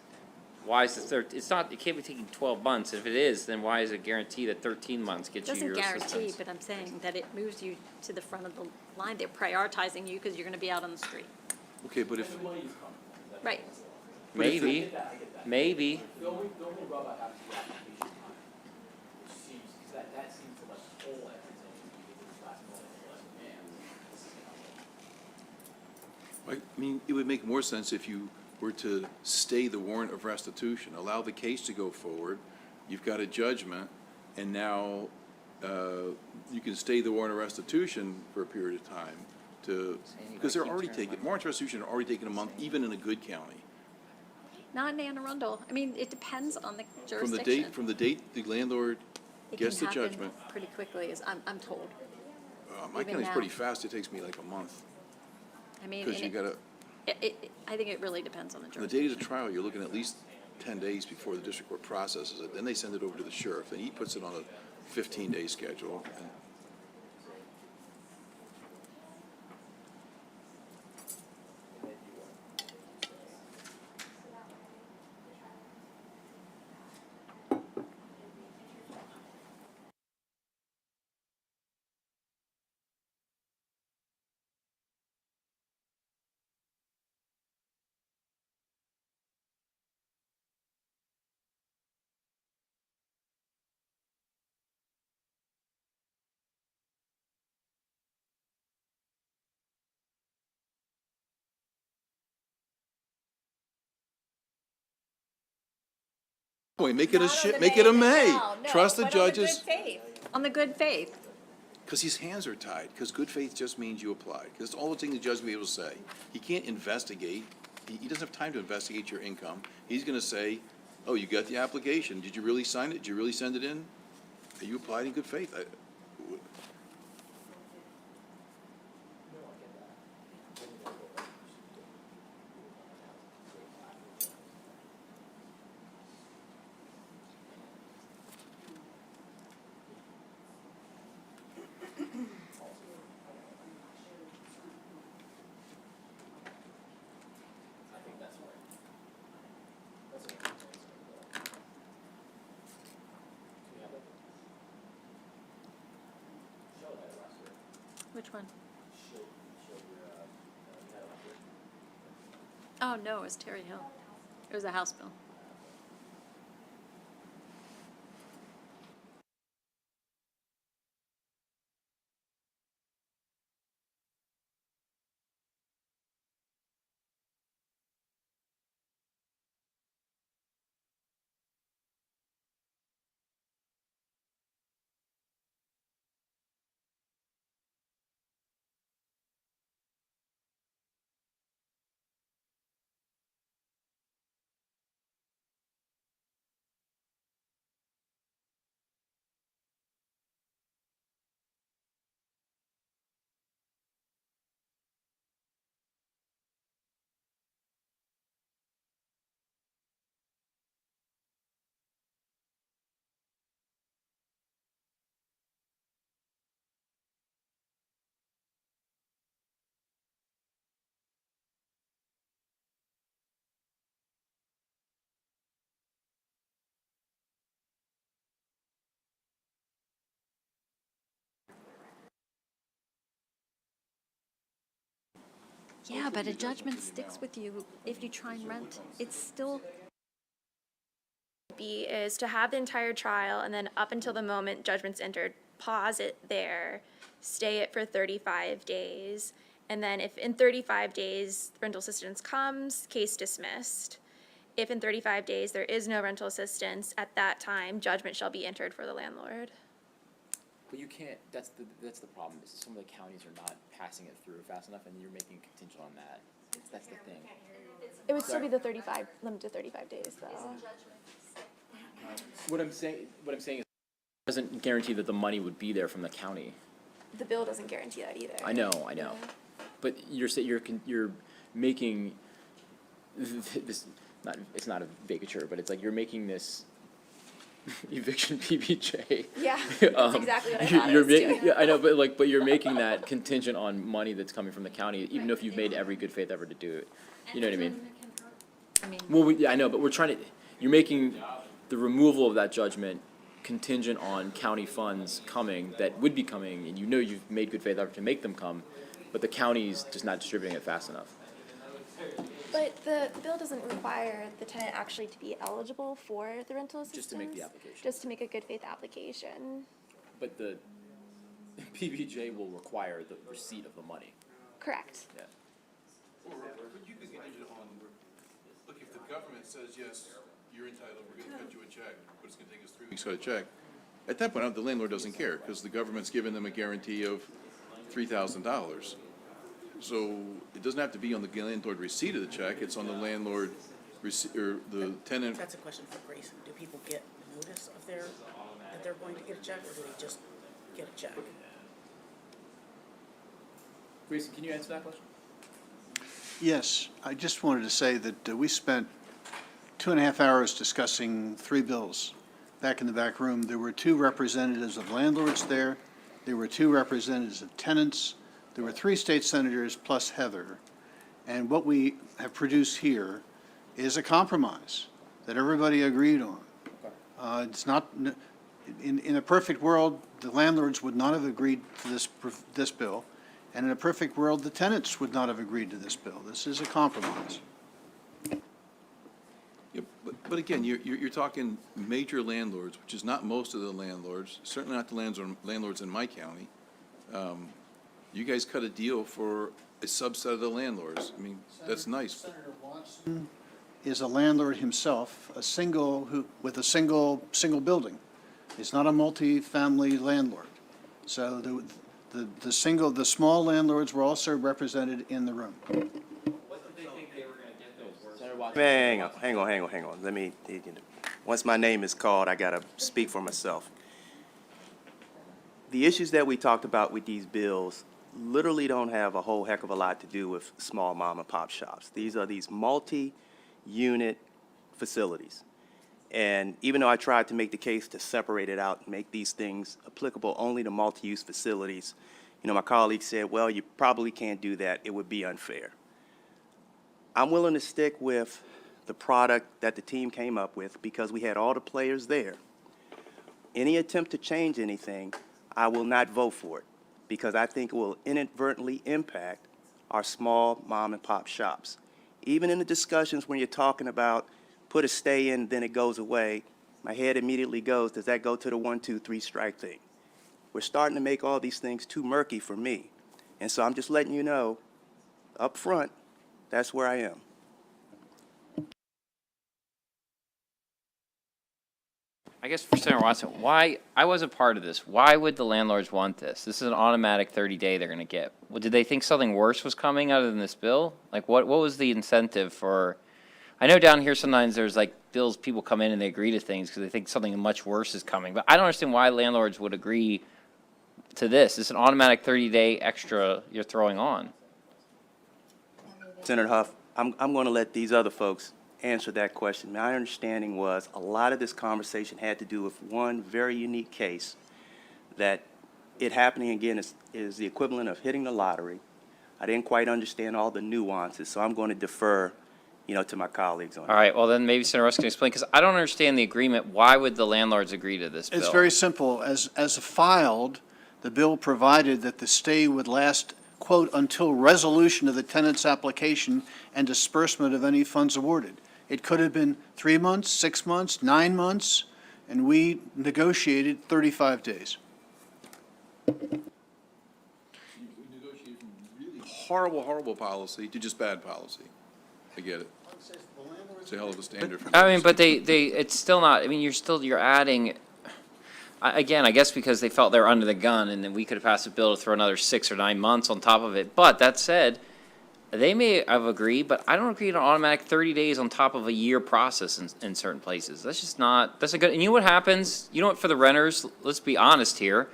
why is the it can't be taking 12 months. If it is, then why is it guaranteed that 13 months gets you your Doesn't assistance? guarantee, but I'm saying that it moves you to the front of the line. They're prioritizing you because you're gonna be out on the street. Okay, but if, The money is coming. That's Right. But if Maybe, I get that. maybe. The only rub I have is the application time, which seems, because that seems to like pull everything, because it's last minute, last man, this is gonna. I mean, it would make more sense if you were to stay the warrant of restitution, allow the case to go forward, you've got a judgment, and now you can stay the warrant of restitution for a period of time to, because they're already taking, warrants of restitution are already taking a month, even in a good county. Not in Anne Arundel. I mean, it depends on the From jurisdiction. the date the landlord It gets the can happen judgment, pretty quickly, as I'm told. my even county's now. pretty fast, it takes me like a month, I mean, because you gotta, I think it really depends on the the jurisdiction. date of the trial, you're looking at least 10 days before the district court processes it, then they send it over to the sheriff, and he puts it on a 15-day schedule, and Boy, make it a May. Trust the judges, On the good faith. because his hands are tied, because good faith just means you applied, because all the thing the judge will be able to say. He can't investigate, he doesn't have time to investigate your income. He's gonna say, oh, you got the application, did you really sign it, did you really send it in? Are you applied in good faith? Which one? Oh, no, it was Terry Hill. It was a House bill. Yeah, but a judgment sticks with you if you try and rent. It's still, B is to have the entire trial and then up until the moment judgment's entered, pause it there, stay it for 35 days. And then if in 35 days rental assistance comes, case dismissed. If in 35 days there is no rental assistance, at that time, judgment shall be entered for the landlord. But you can't, that's the problem, is some of the counties are not passing it through fast enough, and you're making contingent on that. That's the thing. It would still be the 35, limited to 35 days, though. What I'm saying is, it doesn't guarantee that the money would be there from the county. The bill doesn't guarantee that either. I know. But you're making this, it's not a vacature, but it's like you're making this eviction PBJ. Yeah, that's exactly what I thought it was doing. Yeah, I know, but you're making that contingent on money that's coming from the county, even if you've made every good faith effort to do it. You know what I mean? Well, I know, but you're making the removal of that judgment contingent on county funds coming, that would be coming, and you know you've made good faith effort to make them come, but the county's just not distributing it fast enough. But the bill doesn't require the tenant actually to be eligible for the rental assistance. Just to make the application. Just to make a good faith application. But the PBJ will require the receipt of the money. Correct. Yeah. But you could get it on, look, if the government says, yes, you're entitled, we're gonna cut you a check, but it's gonna take us 3 weeks to cut a check, at that point, the landlord doesn't care, because the government's given them a guarantee of $3,000. So it doesn't have to be on the landlord receipt of the check, it's on the landlord or the tenant. That's a question for Grayson. Do people get notice of that they're going to get a check, or do they just get a check? Grayson, can you answer that question? Yes, I just wanted to say that we spent 2.5 hours discussing 3 bills back in the back room. There were 2 representatives of landlords there. There were 2 representatives of tenants. There were 3 state senators plus Heather. And what we have produced here is a compromise that everybody agreed on. It's not, in a perfect world, the landlords would not have agreed to this bill. And in a perfect world, the tenants would not have agreed to this bill. This is a compromise. Yeah, but again, you're talking major landlords, which is not most of the landlords, certainly not the landlords in my county. You guys cut a deal for a subset of the landlords. I mean, that's nice. Senator Watson is a landlord himself, with a single building. He's not a multi-family landlord. So the small landlords were also represented in the room. What did they think they were gonna get those? Senator Watson. Hang on. Let me, once my name is called, I gotta speak for myself. The issues that we talked about with these bills literally don't have a whole heck of a lot to do with small mom and pop shops. These are multi-unit facilities. And even though I tried to make the case to separate it out and make these things applicable only to multi-use facilities, my colleague said, well, you probably can't do that. It would be unfair. I'm willing to stick with the product that the team came up with because we had all the players there. Any attempt to change anything, I will not vote for it because I think it will inadvertently impact our small mom and pop shops. Even in the discussions when you're talking about put a stay in, then it goes away, my head immediately goes, does that go to the 1, 2, 3 strike thing? We're starting to make all these things too murky for me. And so I'm just letting you know, up front, that's where I am. I guess for Senator Watson, why, I wasn't part of this. Why would the landlords want this? This is an automatic 30-day they're going to get. Well, did they think something worse was coming out of this bill? Like, what was the incentive for, I know down here sometimes there's like bills, people come in and they agree to things because they think something much worse is coming. But I don't understand why landlords would agree to this. It's an automatic 30-day extra you're throwing on. Senator Huff, I'm going to let these other folks answer that question. My understanding was a lot of this conversation had to do with one very unique case, that it happening again is the equivalent of hitting the lottery. I didn't quite understand all the nuances, so I'm going to defer, to my colleagues on that. All right, well then maybe Senator Russ can explain, because I don't understand the agreement. Why would the landlords agree to this bill? It's very simple. As filed, the bill provided that the stay would last, quote, until resolution of the tenant's application and disbursement of any funds awarded. It could have been 3 months, 6 months, 9 months, and we negotiated 35 days. We negotiated from really horrible policy to just bad policy. I get it. It's a hell of a standard. For I mean, but it's still not, I mean, you're adding, again, I guess because they felt they were under the gun, and then we could have passed a bill to throw another 6 or 9 months on top of it. But that said, they may have agreed, but I don't agree to an automatic 30 days on top of a year process in certain places. That's just not, that's a good, and you know what happens? You know what, for the renters, let's be honest here.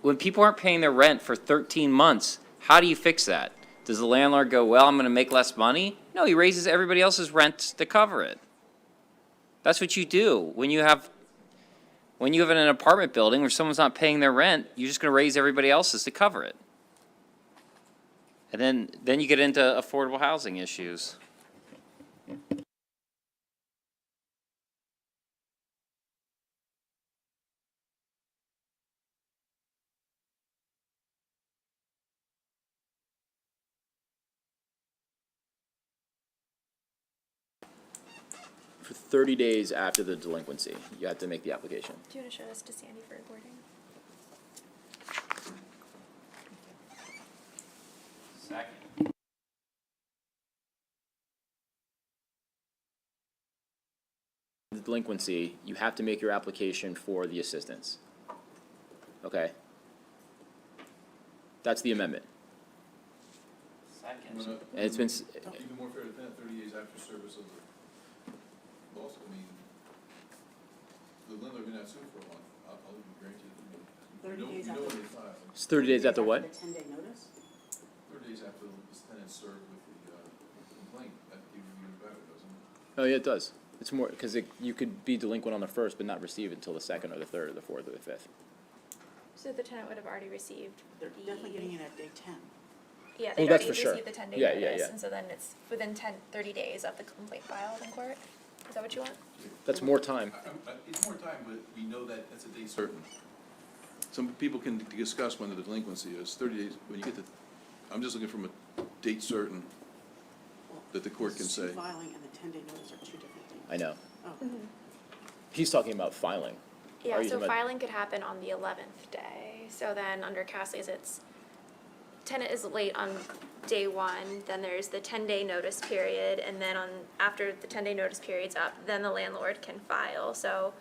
When people aren't paying their rent for 13 months, how do you fix that? Does the landlord go, well, I'm going to make less money? No, he raises everybody else's rent to cover it. That's what you do. When you have an apartment building where someone's not paying their rent, you're just going to raise everybody else's to cover it. And then you get into affordable housing issues. For 30 days after the delinquency, you have to make the application. Do you want to show this to Sandy for recording? Second. The delinquency, you have to make your application for the assistance. Okay? That's the amendment. Second. And it's been, Even more fair to tenant, 30 days after service of the loss. I mean, the landlord may not sue for a month. I'll even grant you. 30 days you know after. when they file. it's 30 days after what? The 10-day notice? 30 days after the tenant served with the complaint, that gives you better, doesn't it? Oh, yeah, it does. It's more, because you could be delinquent on the first, but not receive it until the second or the third or the fourth or the fifth. So the tenant would have already received They're definitely getting it at day 10. Yeah, Oh, they'd that's already for sure. received the 10-day Yeah, yeah, notice, yeah. and so then it's within 30 days of the complaint filed in court? Is that what you want? That's more time. It's more time, but we know that that's a date certain. Some people can discuss when the delinquency is, 30 days, when you get to, I'm just looking from a date certain that the court can say. Suit filing and the 10-day notice are two different things. I know. Oh. He's talking about filing. Are Yeah, you so talking about- filing could happen on the 11th day. So then under Cassie's, it's tenant is late on day 1, then there's the 10-day notice period, and then after the 10-day notice period's up, then the landlord can file. So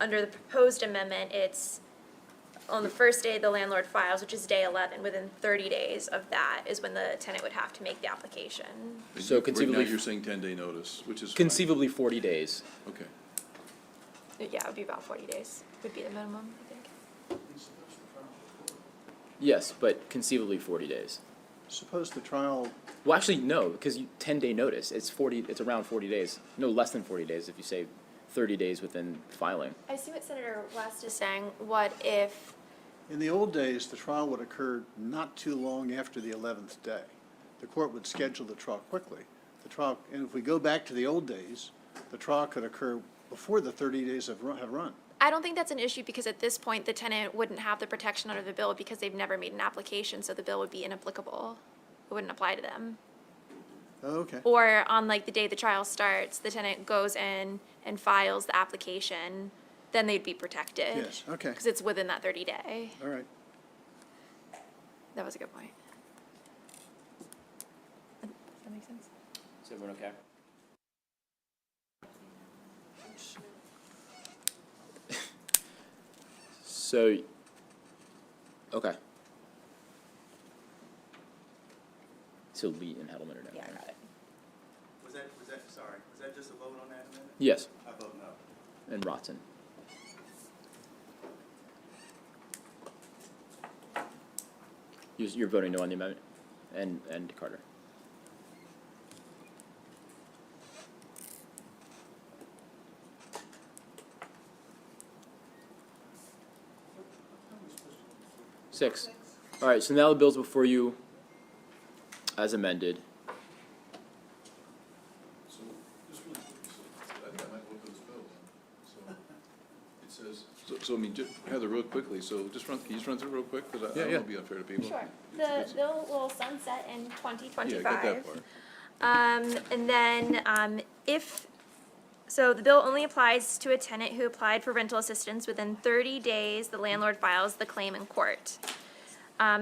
under the proposed amendment, it's on the first day the landlord files, which is day 11, within 30 days of that is when the tenant would have to make the application. So Right conceivably- now, you're saying 10-day notice, which is fine. Conceivably 40 days. Okay. Yeah, it would be about 40 days, would be the minimum, I think. Yes, but conceivably 40 days. Suppose the trial, Well, actually, no, because 10-day notice, it's around 40 days. No, less than 40 days if you say 30 days within filing. I see what Senator West is saying. What if, in the old days, the trial would occur not too long after the 11th day. The court would schedule the trial quickly. And if we go back to the old days, the trial could occur before the 30 days have run. I don't think that's an issue because at this point, the tenant wouldn't have the protection under the bill because they've never made an application, so the bill would be inapplicable. It wouldn't apply to them. Oh, okay. Or on like the day the trial starts, the tenant goes in and files the application, then they'd be protected. Yes, okay. Because it's within that 30-day. All right. That was a good point. Does that make sense? Is everyone okay? So, okay. So Lee and Hedelman are now. Yeah, I got it. Was that, sorry, was that just a vote on that amendment? Yes, I vote no. and Rotzen. You're voting no on the amendment, and Carter. Six. All right, so now the bill's before you as amended. So, just really quickly, so I think I might look at this bill then. So, it says, so I mean, Heather, real quickly, so can you just run through it real quick? Because I don't want to be unfair to people. Sure. It's- The bill will sunset in 2025. Yeah, I get that part. And then, so the bill only applies to a tenant who applied for rental assistance within 30 days the landlord files the claim in court.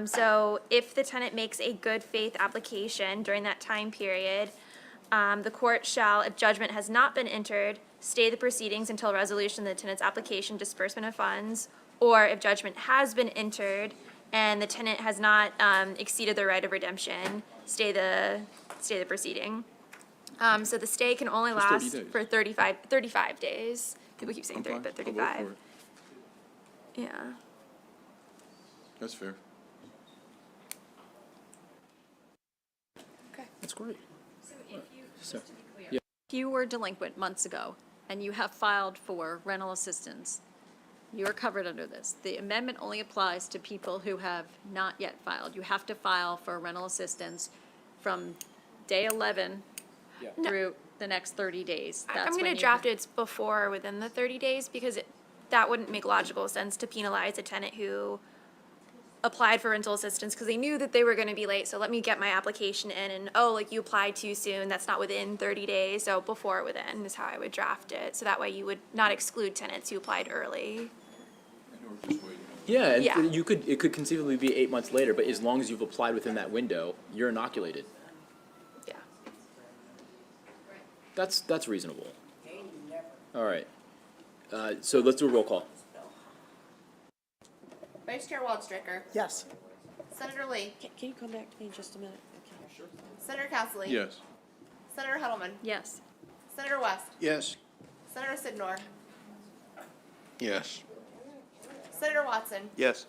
So if the tenant makes a good faith application during that time period, the court shall, if judgment has not been entered, stay the proceedings until resolution of the tenant's application, disbursement of funds, or if judgment has been entered and the tenant has not exceeded their right of redemption, stay the proceeding. So the stay can only Just 30 last days. for 35 days. People keep saying I'm 30, fine. but I'll vote 35. for it. Yeah. That's fair. That's great. So, If you were delinquent months ago and you have filed for rental assistance, you're covered under this. The amendment only applies to people who have not yet filed. You have to file for rental assistance from day 11 Yeah. through the next 30 days. I'm That's going when to you- draft it before or within the 30 days because that wouldn't make logical sense to penalize a tenant who applied for rental assistance because they knew that they were going to be late. So let me get my application in and, oh, like you applied too soon. That's not within 30 days. So before or within is how I would draft it. So that way you would not exclude tenants who applied early. I know we're just waiting. yeah, and Yeah. it could conceivably be 8 months later, but as long as you've applied within that window, you're inoculated. Yeah. That's reasonable. All right. So let's do a roll call. Vice Chair Waldstrecker, Yes. Senator Lee, Can you come back to me in just a minute? Okay. Senator Castle, Yes. Senator Hedelman, Yes. Senator West, Yes. Senator Sidnor, Yes. Senator Watson, Yes.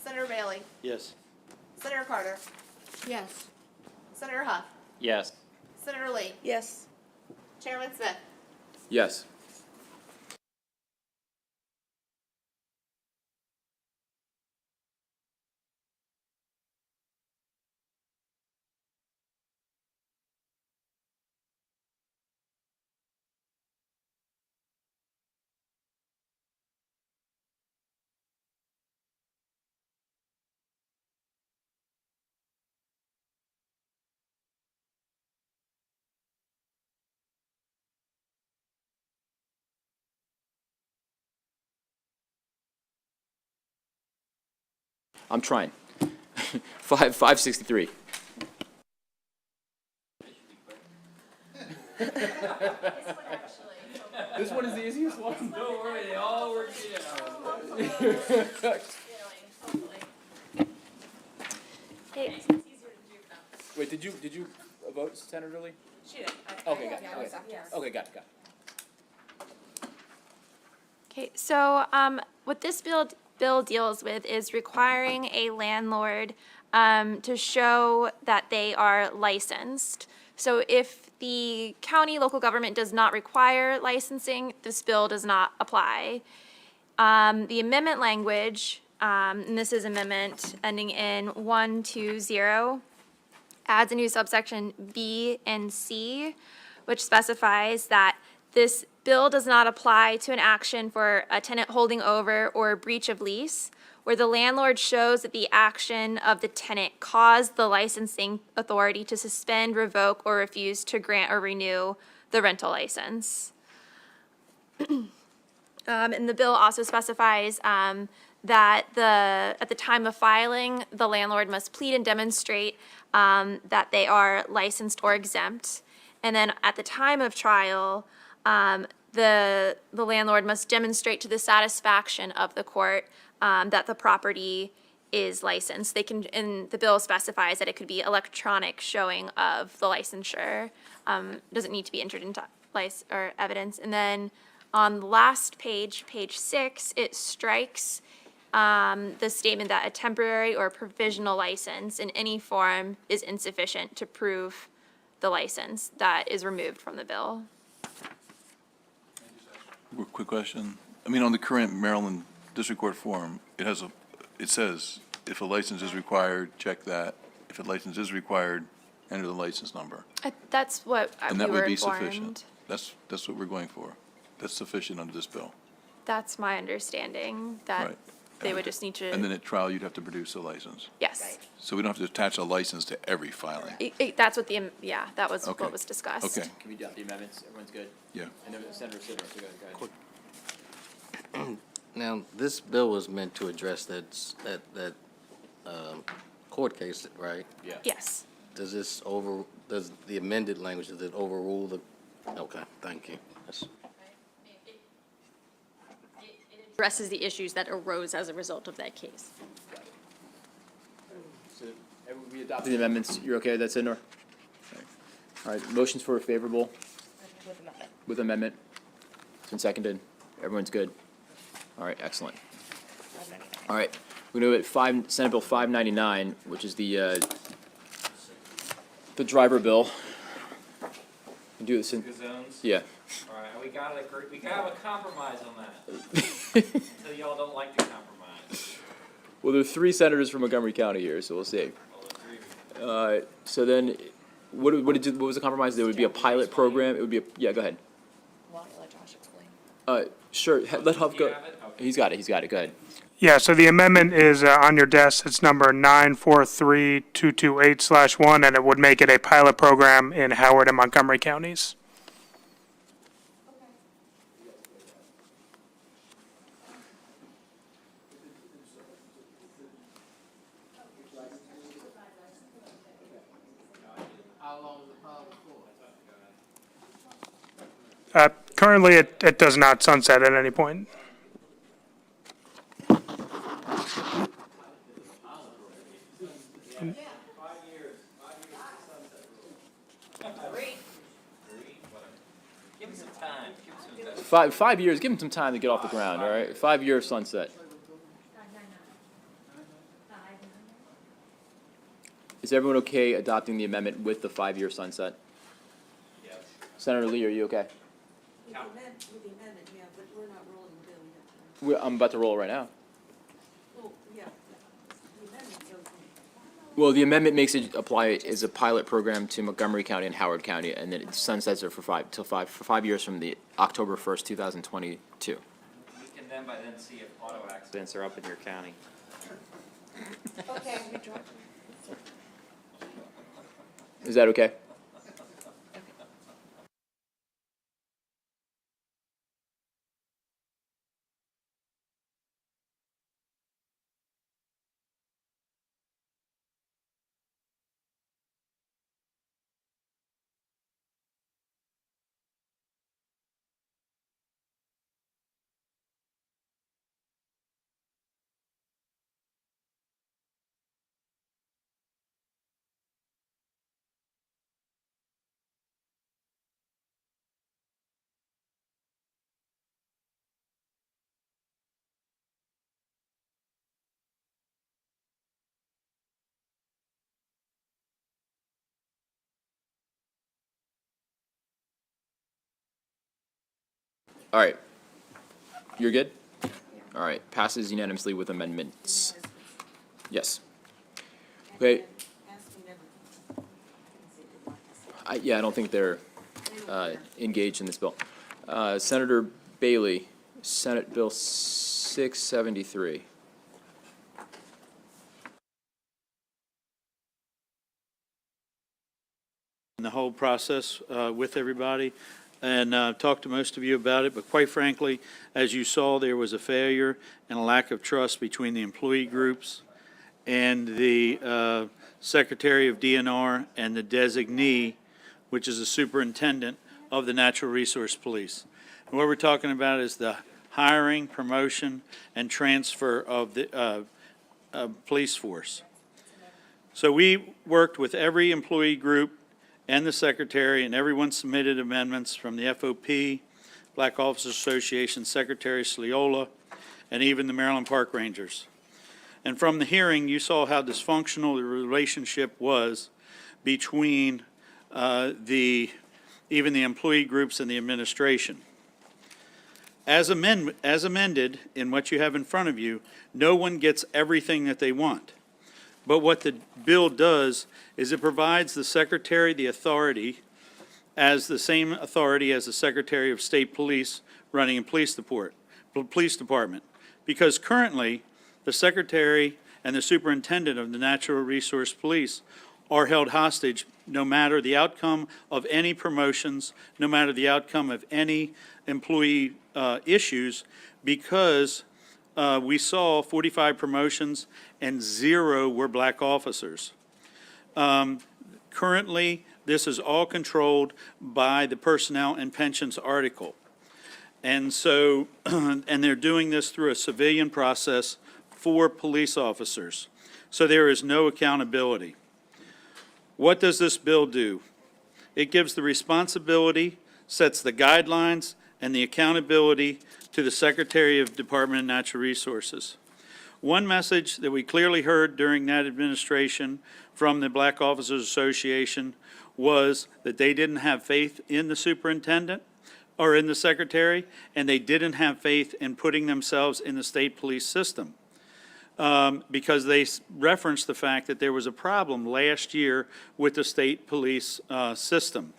Senator Bailey, Yes. Senator Carter, Yes. Senator Huff, Yes. Senator Lee, Yes. Chairman Smith. Yes. I'm trying. 563. This one is the easiest one. Don't worry, they all work it out. Hey, Wait, did you vote, Senator Lee? She did. Okay, got it. Okay, got it. Okay, so what this bill deals with is requiring a landlord to show that they are licensed. So if the county, local government does not require licensing, this bill does not apply. The amendment language, and this is amendment ending in 120, adds a new subsection B and C, which specifies that This bill does not apply to an action for a tenant holding over or a breach of lease where the landlord shows that the action of the tenant caused the licensing authority to suspend, revoke, or refuse to grant or renew the rental license. And the bill also specifies that at the time of filing, the landlord must plead and demonstrate that they are licensed or exempt. And then at the time of trial, the landlord must demonstrate to the satisfaction of the court that the property is licensed. They can, and the bill specifies that it could be electronic showing of the licensure. Doesn't need to be entered into or evidence. And then on the last page, page 6, it strikes the statement that a temporary or provisional license in any form is insufficient to prove the license. That is removed from the bill. Quick question. I mean, on the current Maryland District Court form, it says, if a license is required, check that. If a license is required, enter the license number. That's what And we that were would be informed. sufficient. That's what we're going for. That's sufficient under this bill. That's my understanding, that Right. they would just need to. And then at trial, you'd have to produce a license. Yes. So we don't have to attach a license to every filing. That's what that was Okay. what was discussed. Okay, Can we adopt the amendments? Everyone's good? yeah. And then Senator Sidner, so go ahead. Now, this bill was meant to address that court case, right? Yeah. Yes. Does the amended language, does it overrule the, okay, thank you. Addresses the issues that arose as a result of that case. So we adopted the amendments. You're okay with that, Sidnor? All right, motions for favorable With amendment. with amendment. It's been seconded. Everyone's good. All right, excellent. All right, we're gonna go at Senate Bill 599, which is the driver bill. We do this in, Zones. yeah. All right, we gotta have a compromise on that. So y'all don't like the compromise. Well, there are 3 senators from Montgomery County here, so we'll see. So then, what was the compromise? There would be a pilot program. It would be yeah. Go ahead. Why don't you let Josh explain? Sure. Let Huff You go. have it? Okay. He's got it. Go ahead. Yeah, so the amendment is on your desk. It's number 943228/1, and it would make it a pilot program in Howard and Montgomery counties. Currently, it does not sunset at any point. Give him some time, give him some time. 5 years. Give him some time to get off the ground. All right. 5-year sunset. Is everyone okay adopting the amendment with the 5-year sunset? Yes. Senator Lee, are you okay? With the amendment, yeah, but we're not rolling the bill yet. I'm about to roll right now. Well, yeah, the amendment's okay. Well, the amendment makes it apply as a pilot program to Montgomery County and Howard County, and then it sunsets it for 5 years from the October 1st, 2022. We can then by then see if auto accidents are up in your county. Okay, we dropped. Is that okay? All right. You're good? All right. Passes unanimously with amendments. Yes. Okay. Yeah, I don't think they're engaged in this bill. Senator Bailey, Senate Bill 673. The whole process with everybody, and talked to most of you about it, but quite frankly, as you saw, there was a failure and a lack of trust between the employee groups and the Secretary of DNR and the designee, which is the superintendent of the Natural Resource Police. And what we're talking about is the hiring, promotion, and transfer of the police force. So we worked with every employee group and the secretary, and everyone submitted amendments from the FOP, Black Officers Association, Secretary Sliola, and even the Maryland Park Rangers. And from the hearing, you saw how dysfunctional the relationship was between even the employee groups and the administration. As amended in what you have in front of you, no one gets everything that they want. But what the bill does is it provides the Secretary the authority as the same authority as the Secretary of State Police running a police department. Because currently, the Secretary and the Superintendent of the Natural Resource Police are held hostage no matter the outcome of any promotions, no matter the outcome of any employee issues, because we saw 45 promotions and 0 were black officers. Currently, this is all controlled by the Personnel and Pensions article. And so, and they're doing this through a civilian process for police officers. So there is no accountability. What does this bill do? It gives the responsibility, sets the guidelines, and the accountability to the Secretary of Department of Natural Resources. One message that we clearly heard during that administration from the Black Officers Association was that they didn't have faith in the superintendent or in the secretary, and they didn't have faith in putting themselves in the state police system. Because they referenced the fact that there was a problem last year with the state police system.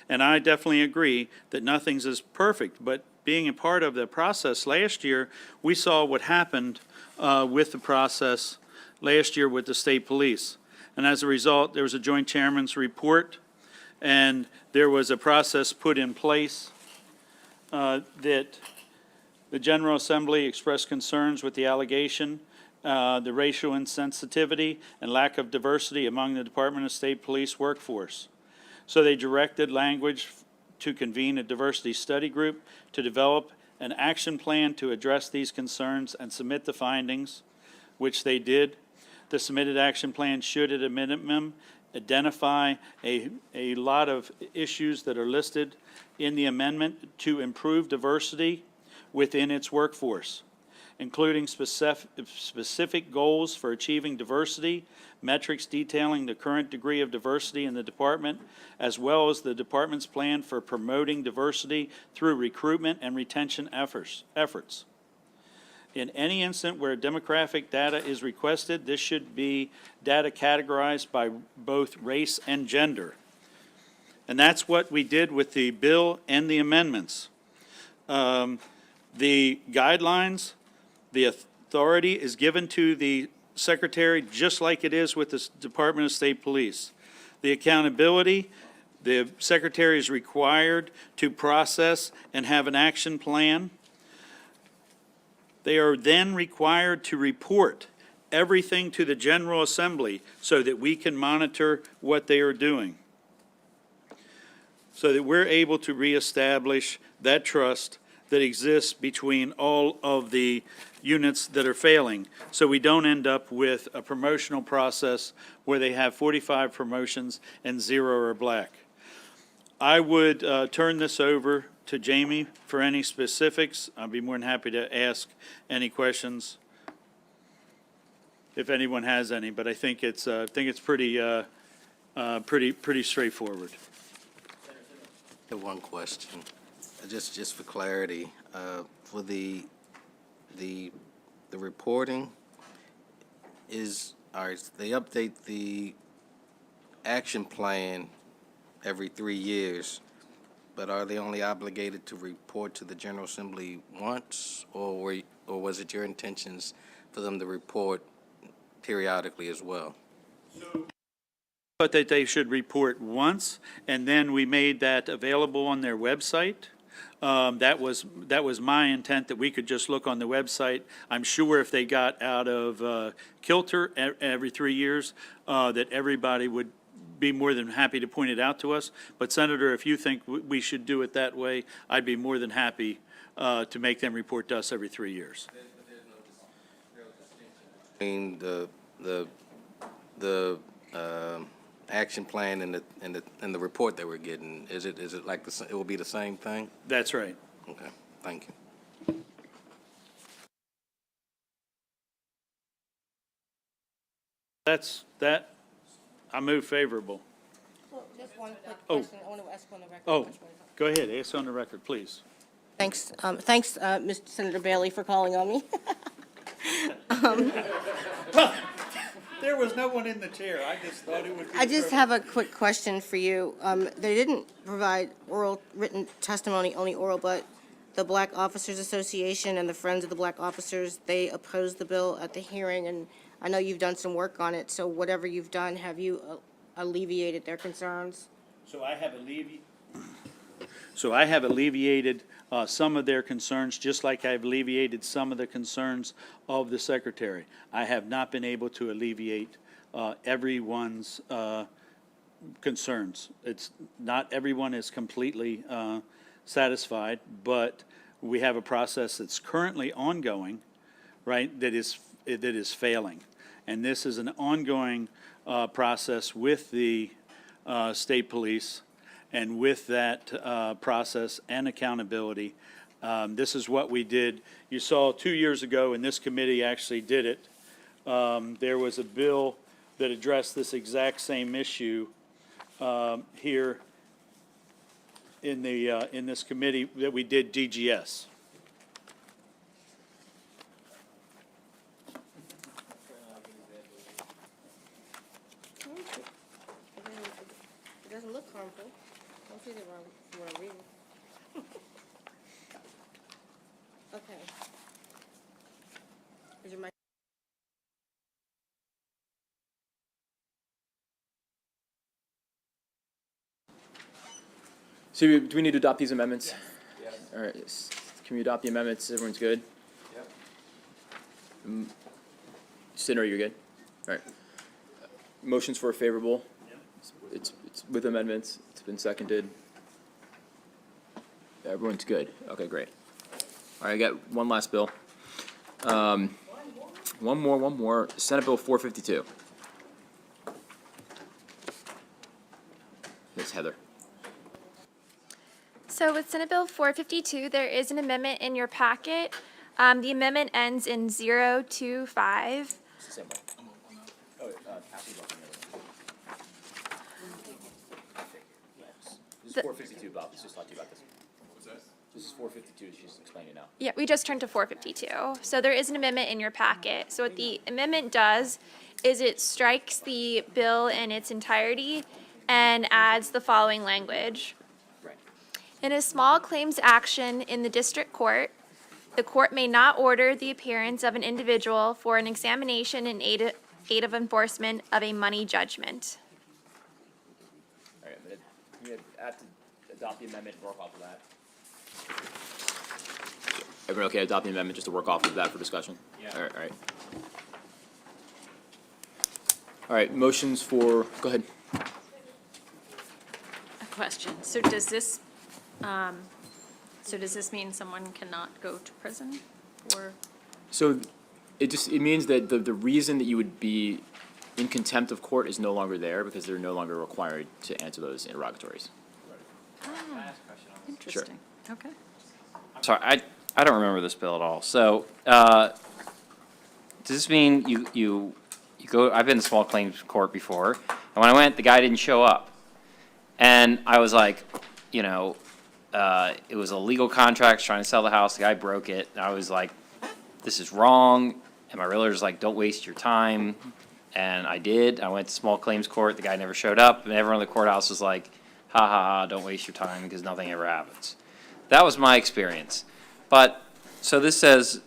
And I definitely agree that nothing's as perfect, but being a part of the process last year, we saw what happened with the process last year with the state police. And as a result, there was a joint chairman's report, and there was a process put in place that the General Assembly expressed concerns with the allegation, the racial insensitivity and lack of diversity among the Department of State Police workforce. So they directed language to convene a diversity study group to develop an action plan to address these concerns and submit the findings, which they did. The submitted action plan should, at a minimum, identify a lot of issues that are listed in the amendment to improve diversity within its workforce, including specific goals for achieving diversity, metrics detailing the current degree of diversity in the department, as well as the department's plan for promoting diversity through recruitment and retention efforts. In any instant where demographic data is requested, this should be data categorized by both race and gender. And that's what we did with the bill and the amendments. The guidelines, the authority is given to the Secretary just like it is with the Department of State Police. The accountability, the Secretary is required to process and have an action plan. They are then required to report everything to the General Assembly so that we can monitor what they are doing, so that we're able to reestablish that trust that exists between all of the units that are failing, so we don't end up with a promotional process where they have 45 promotions and 0 are black. I would turn this over to Jamie for any specifics. I'd be more than happy to ask any questions if anyone has any, but I think it's pretty straightforward. I have one question, just for clarity, for the reporting is, all right, they update the action plan every 3 years, but are they only obligated to report to the General Assembly once, or was it your intentions for them to report periodically as well? But that they should report once, and then we made that available on their website. That was my intent, that we could just look on the website. I'm sure if they got out of kilter every 3 years, that everybody would be more than happy to point it out to us. But Senator, if you think we should do it that way, I'd be more than happy to make them report to us every 3 years. I mean, the action plan and the report that we're getting, is it like it will be the same thing? That's right. Okay, thank you. That, I move favorable. Well, just one quick Oh. question. I want to ask on the record. Oh, go ahead, ask on the record, please. Thanks, Mr. Senator Bailey, for calling on me. There was no one in the chair. I just thought it would be. I just have a quick question for you. They didn't provide written testimony, only oral, but the Black Officers Association and the Friends of the Black Officers, they opposed the bill at the hearing, and I know you've done some work on it, so whatever you've done, have you alleviated their concerns? So I have alleviated some of their concerns, just like I've alleviated some of the concerns of the Secretary. I have not been able to alleviate everyone's concerns. It's not everyone is completely satisfied, but we have a process that's currently ongoing, right, that is failing. And this is an ongoing process with the state police, and with that process and accountability. This is what we did. You saw 2 years ago, and this committee actually did it. There was a bill that addressed this exact same issue here in this committee that we did DGS. It doesn't look harmful. I don't see it wrong from what I'm reading. Okay. Is your mic? So do we need to adopt these amendments? Yes. All right, can we adopt the amendments? Everyone's good? Yep. Senator, you're good? All right. Motions for favorable? It's with amendments. It's been seconded. Everyone's good. Okay, great. All right, I got one last bill. One more. Senate Bill 452. Ms. Heather. So with Senate Bill 452, there is an amendment in your packet. The amendment ends in 025. It's the same way. Oh, Kathy's on the other one. This is 452, Bob. Let's just talk to you about this. What's that? This is 452. She's explaining it now. Yeah, we just turned to 452. So there is an amendment in your packet. So what the amendment does is it strikes the bill in its entirety and adds the following language. Right. In a small claims action in the district court, the court may not order the appearance of an individual for an examination in aid of enforcement of a money judgment. All right, I'm gonna have to adopt the amendment and work off of that. Everyone okay, adopt the amendment just to work off of that for discussion? Yeah. All right. All right, motions for, go ahead. A question. So does this mean someone cannot go to prison, or? So it means that the reason that you would be in contempt of court is no longer there because they're no longer required to answer those interrogatories. Interesting. Okay. Sorry, I don't remember this bill at all. So, does this mean you go, I've been to small claims court before, and when I went, the guy didn't show up. And I was like, it was a legal contract, trying to sell the house, the guy broke it, and I was like, this is wrong, and my realtor's like, don't waste your time, and I did. I went to small claims court, the guy never showed up, and everyone in the courthouse was like, ha ha ha, don't waste your time because nothing ever happens. That was my experience. But, so this says,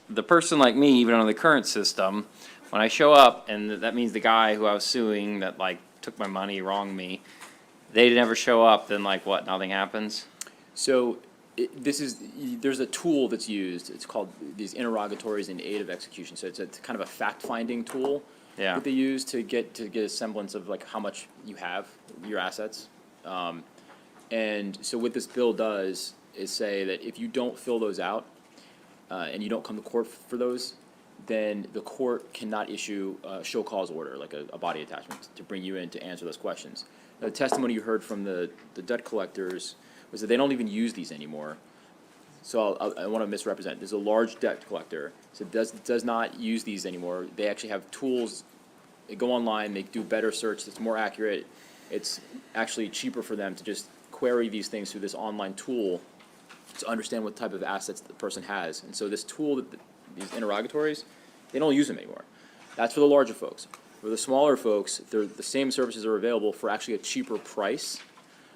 the person like me, even on the current system, when I show up, and that means the guy who I was suing that like took my money, wronged me, they never show up, then like what, nothing happens? So there's a tool that's used, it's called these interrogatories in aid of execution. So it's a kind of a fact-finding tool Yeah. that they use to get a semblance of like how much you have, your assets. And so what this bill does is say that if you don't fill those out, and you don't come to court for those, then the court cannot issue a show cause order, like a body attachment, to bring you in to answer those questions. The testimony you heard from the debt collectors was that they don't even use these anymore. So I want to misrepresent. There's a large debt collector, so does not use these anymore. They actually have tools. They go online, they do better search, it's more accurate. It's actually cheaper for them to just query these things through this online tool to understand what type of assets the person has. And so this tool, these interrogatories, they don't use them anymore. That's for the larger folks. For the smaller folks, the same services are available for actually a cheaper price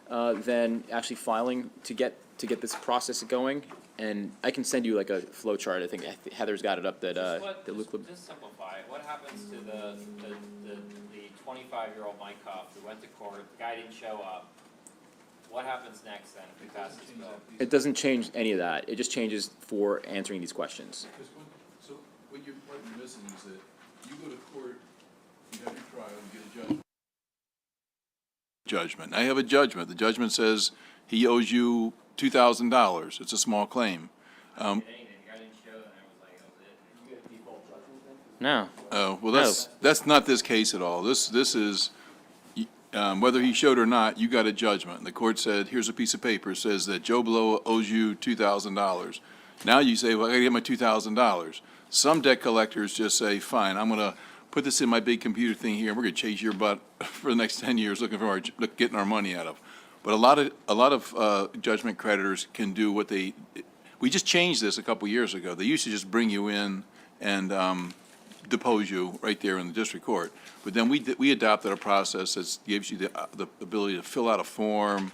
than actually filing to get this process going. And I can send you like a flow chart. I think Heather's got it up that Luke. Just simplify it. What happens to the 25-year-old Mike Huff who went to court, the guy didn't show up? What happens next then if we pass this bill? It doesn't change any of that. It just changes for answering these questions. So what you're missing is that you go to court, you have your trial, you get a judgment. Judgment. Now you have a judgment. The judgment says he owes you $2,000. It's a small claim. No. Oh, well, that's not this case at all. This is, whether he showed or not, you got a judgment. And the court said, here's a piece of paper, says that Joe Blow owes you $2,000. Now you say, well, I gotta get my $2,000. Some debt collectors just say, fine, I'm gonna put this in my big computer thing here, and we're gonna chase your butt for the next 10 years looking for getting our money out of. But a lot of judgment creditors can do what we just changed this a couple years ago. They used to just bring you in and depose you right there in the district court. But then we adopted a process that gives you the ability to fill out a form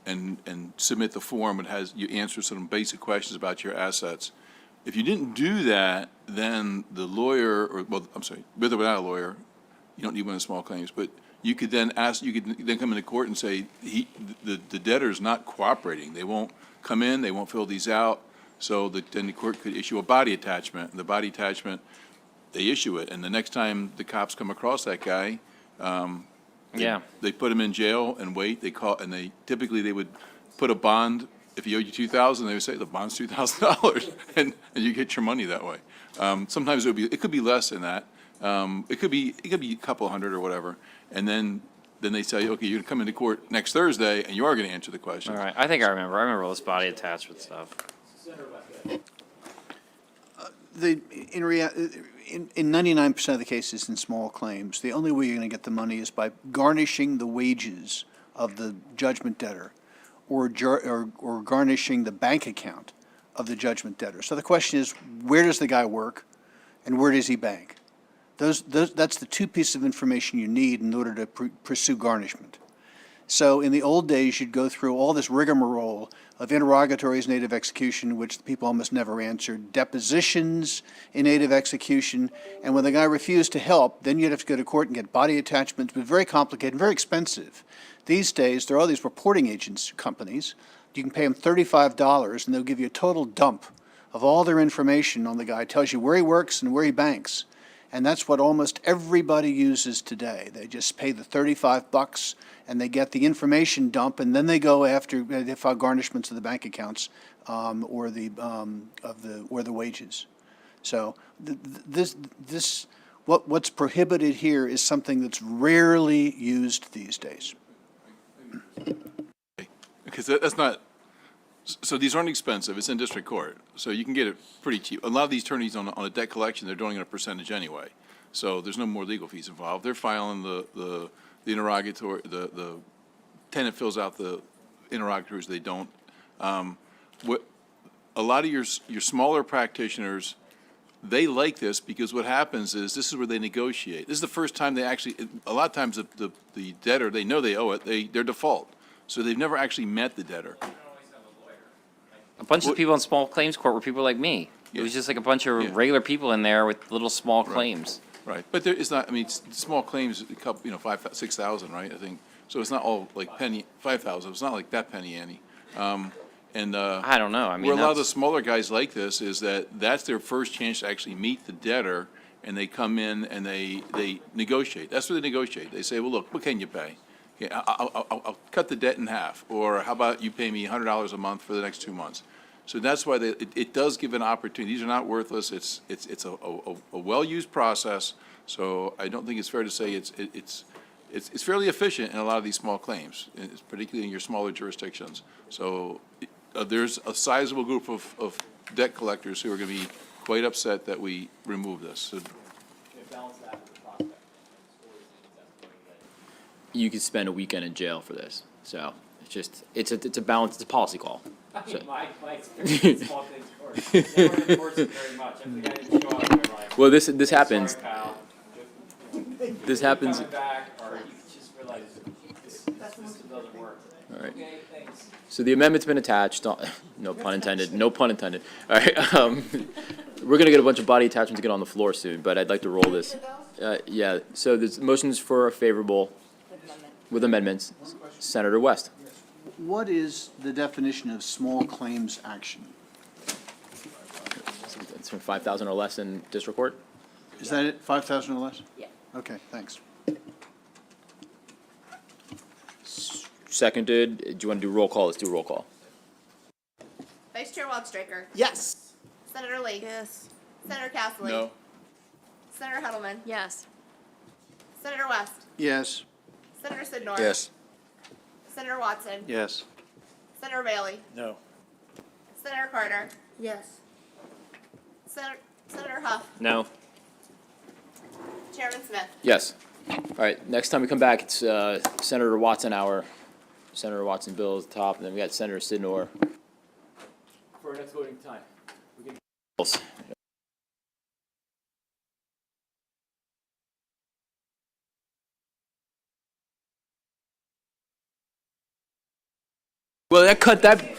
and submit the form. It has you answer some basic questions about your assets. If you didn't do that, then the lawyer, with or without a lawyer, you don't need one of the small claims, but you could then come into court and say the debtor's not cooperating. They won't come in, they won't fill these out, so then the court could issue a body attachment. And the body attachment, they issue it, and the next time the cops come across that guy, they put him in jail and wait. They typically they would put a bond. If he owed you $2,000, they would say the bond's $2,000, and you get your money that way. Sometimes it could be less than that. It could be a couple hundred or whatever, and then they say, okay, you're gonna come into court next Thursday, and you are gonna answer the question. All right, I think I remember. I remember all this body attachment stuff. In 99% of the cases in small claims, the only way you're going to get the money is by garnishing the wages of the judgment debtor or garnishing the bank account of the judgment debtor. So the question is, where does the guy work and where does he bank? That's the two pieces of information you need in order to pursue garnishment. So in the old days, you'd go through all this rigmarole of interrogatories in aid of execution, which the people almost never answered, depositions in aid of execution, and when the guy refused to help, then you'd have to go to court and get body attachments, but very complicated and very expensive. These days, there are all these reporting agents companies. You can pay them $35, and they'll give you a total dump of all their information on the guy. It tells you where he works and where he banks. And that's what almost everybody uses today. They just pay the $35 and they get the information dump, and then they go after they file garnishments of the bank accounts or the wages. So what's prohibited here is something that's rarely used these days. Because that's not. So these aren't expensive. It's in district court, so you can get it pretty cheap. A lot of these attorneys on a debt collection, they're doing it a percentage anyway. So there's no more legal fees involved. They're filing the interrogatory. The tenant fills out the interrogatories. They don't. What a lot of your smaller practitioners, they like this because what happens is this is where they negotiate. This is the first time they actually. A lot of times the debtor, they know they owe it. Their default. So they've never actually met the debtor. A bunch of people in small claims court were people like me. It was Yeah. just like a bunch Yeah. of regular people in there with little small claims. Right, but there is not, I mean, small claims, a couple, you know, 6,000, right, I think. So it's not all like penny, 5,000, it's not like that penny ante. I don't know, I mean, where a lot of the that's, smaller guys like this is that that's their first chance to actually meet the debtor, and they come in and they negotiate. That's what they negotiate. They say, well, look, what can you pay? Okay, I'll cut the debt in half, or how about you pay me $100 a month for the next 2 months? So that's why it does give an opportunity. These are not worthless. It's a well-used process. So I don't think it's fair to say it's fairly efficient in a lot of these small claims, particularly in your smaller jurisdictions. So there's a sizable group of debt collectors who are going to be quite upset that we remove this. So Balance that with the prospect. You could spend a weekend in jail for this, so it's a balance, it's a policy call. I So- mean, my experience in small things court, they weren't enforcing very much. If the guy didn't show up, they're like, Well, this happens, sorry, pal. this happens, Coming back, or you just realize this doesn't work. all right. Okay, thanks. So the amendment's been attached, no pun intended, no pun intended. All right, we're gonna get a bunch of body attachments to get on the floor soon, but I'd like to roll this. Yeah, so there's motions for a favorable with amendments. Senator West. What is the definition of small claims action? It's from 5,000 or less in district court? Is that it, 5,000 or less? Yeah. Okay, thanks. Seconded, do you want to do roll call? Let's do roll call. Vice Chair Waldstreicher. Yes. Senator Lee. Yes. Senator Castle. no, Senator Heddleman. Yes. Senator West. Yes. Senator Sidnor. Yes. Senator Watson. Yes. Senator Bailey. no. Senator Carter. Yes. Senator Huff. No? Chairman Smith. Yes. All right, next time we come back, it's Senator Watson hour. Senator Watson bill is the top, and then we got Senator Sidnor. For our next voting time. Well, that cut that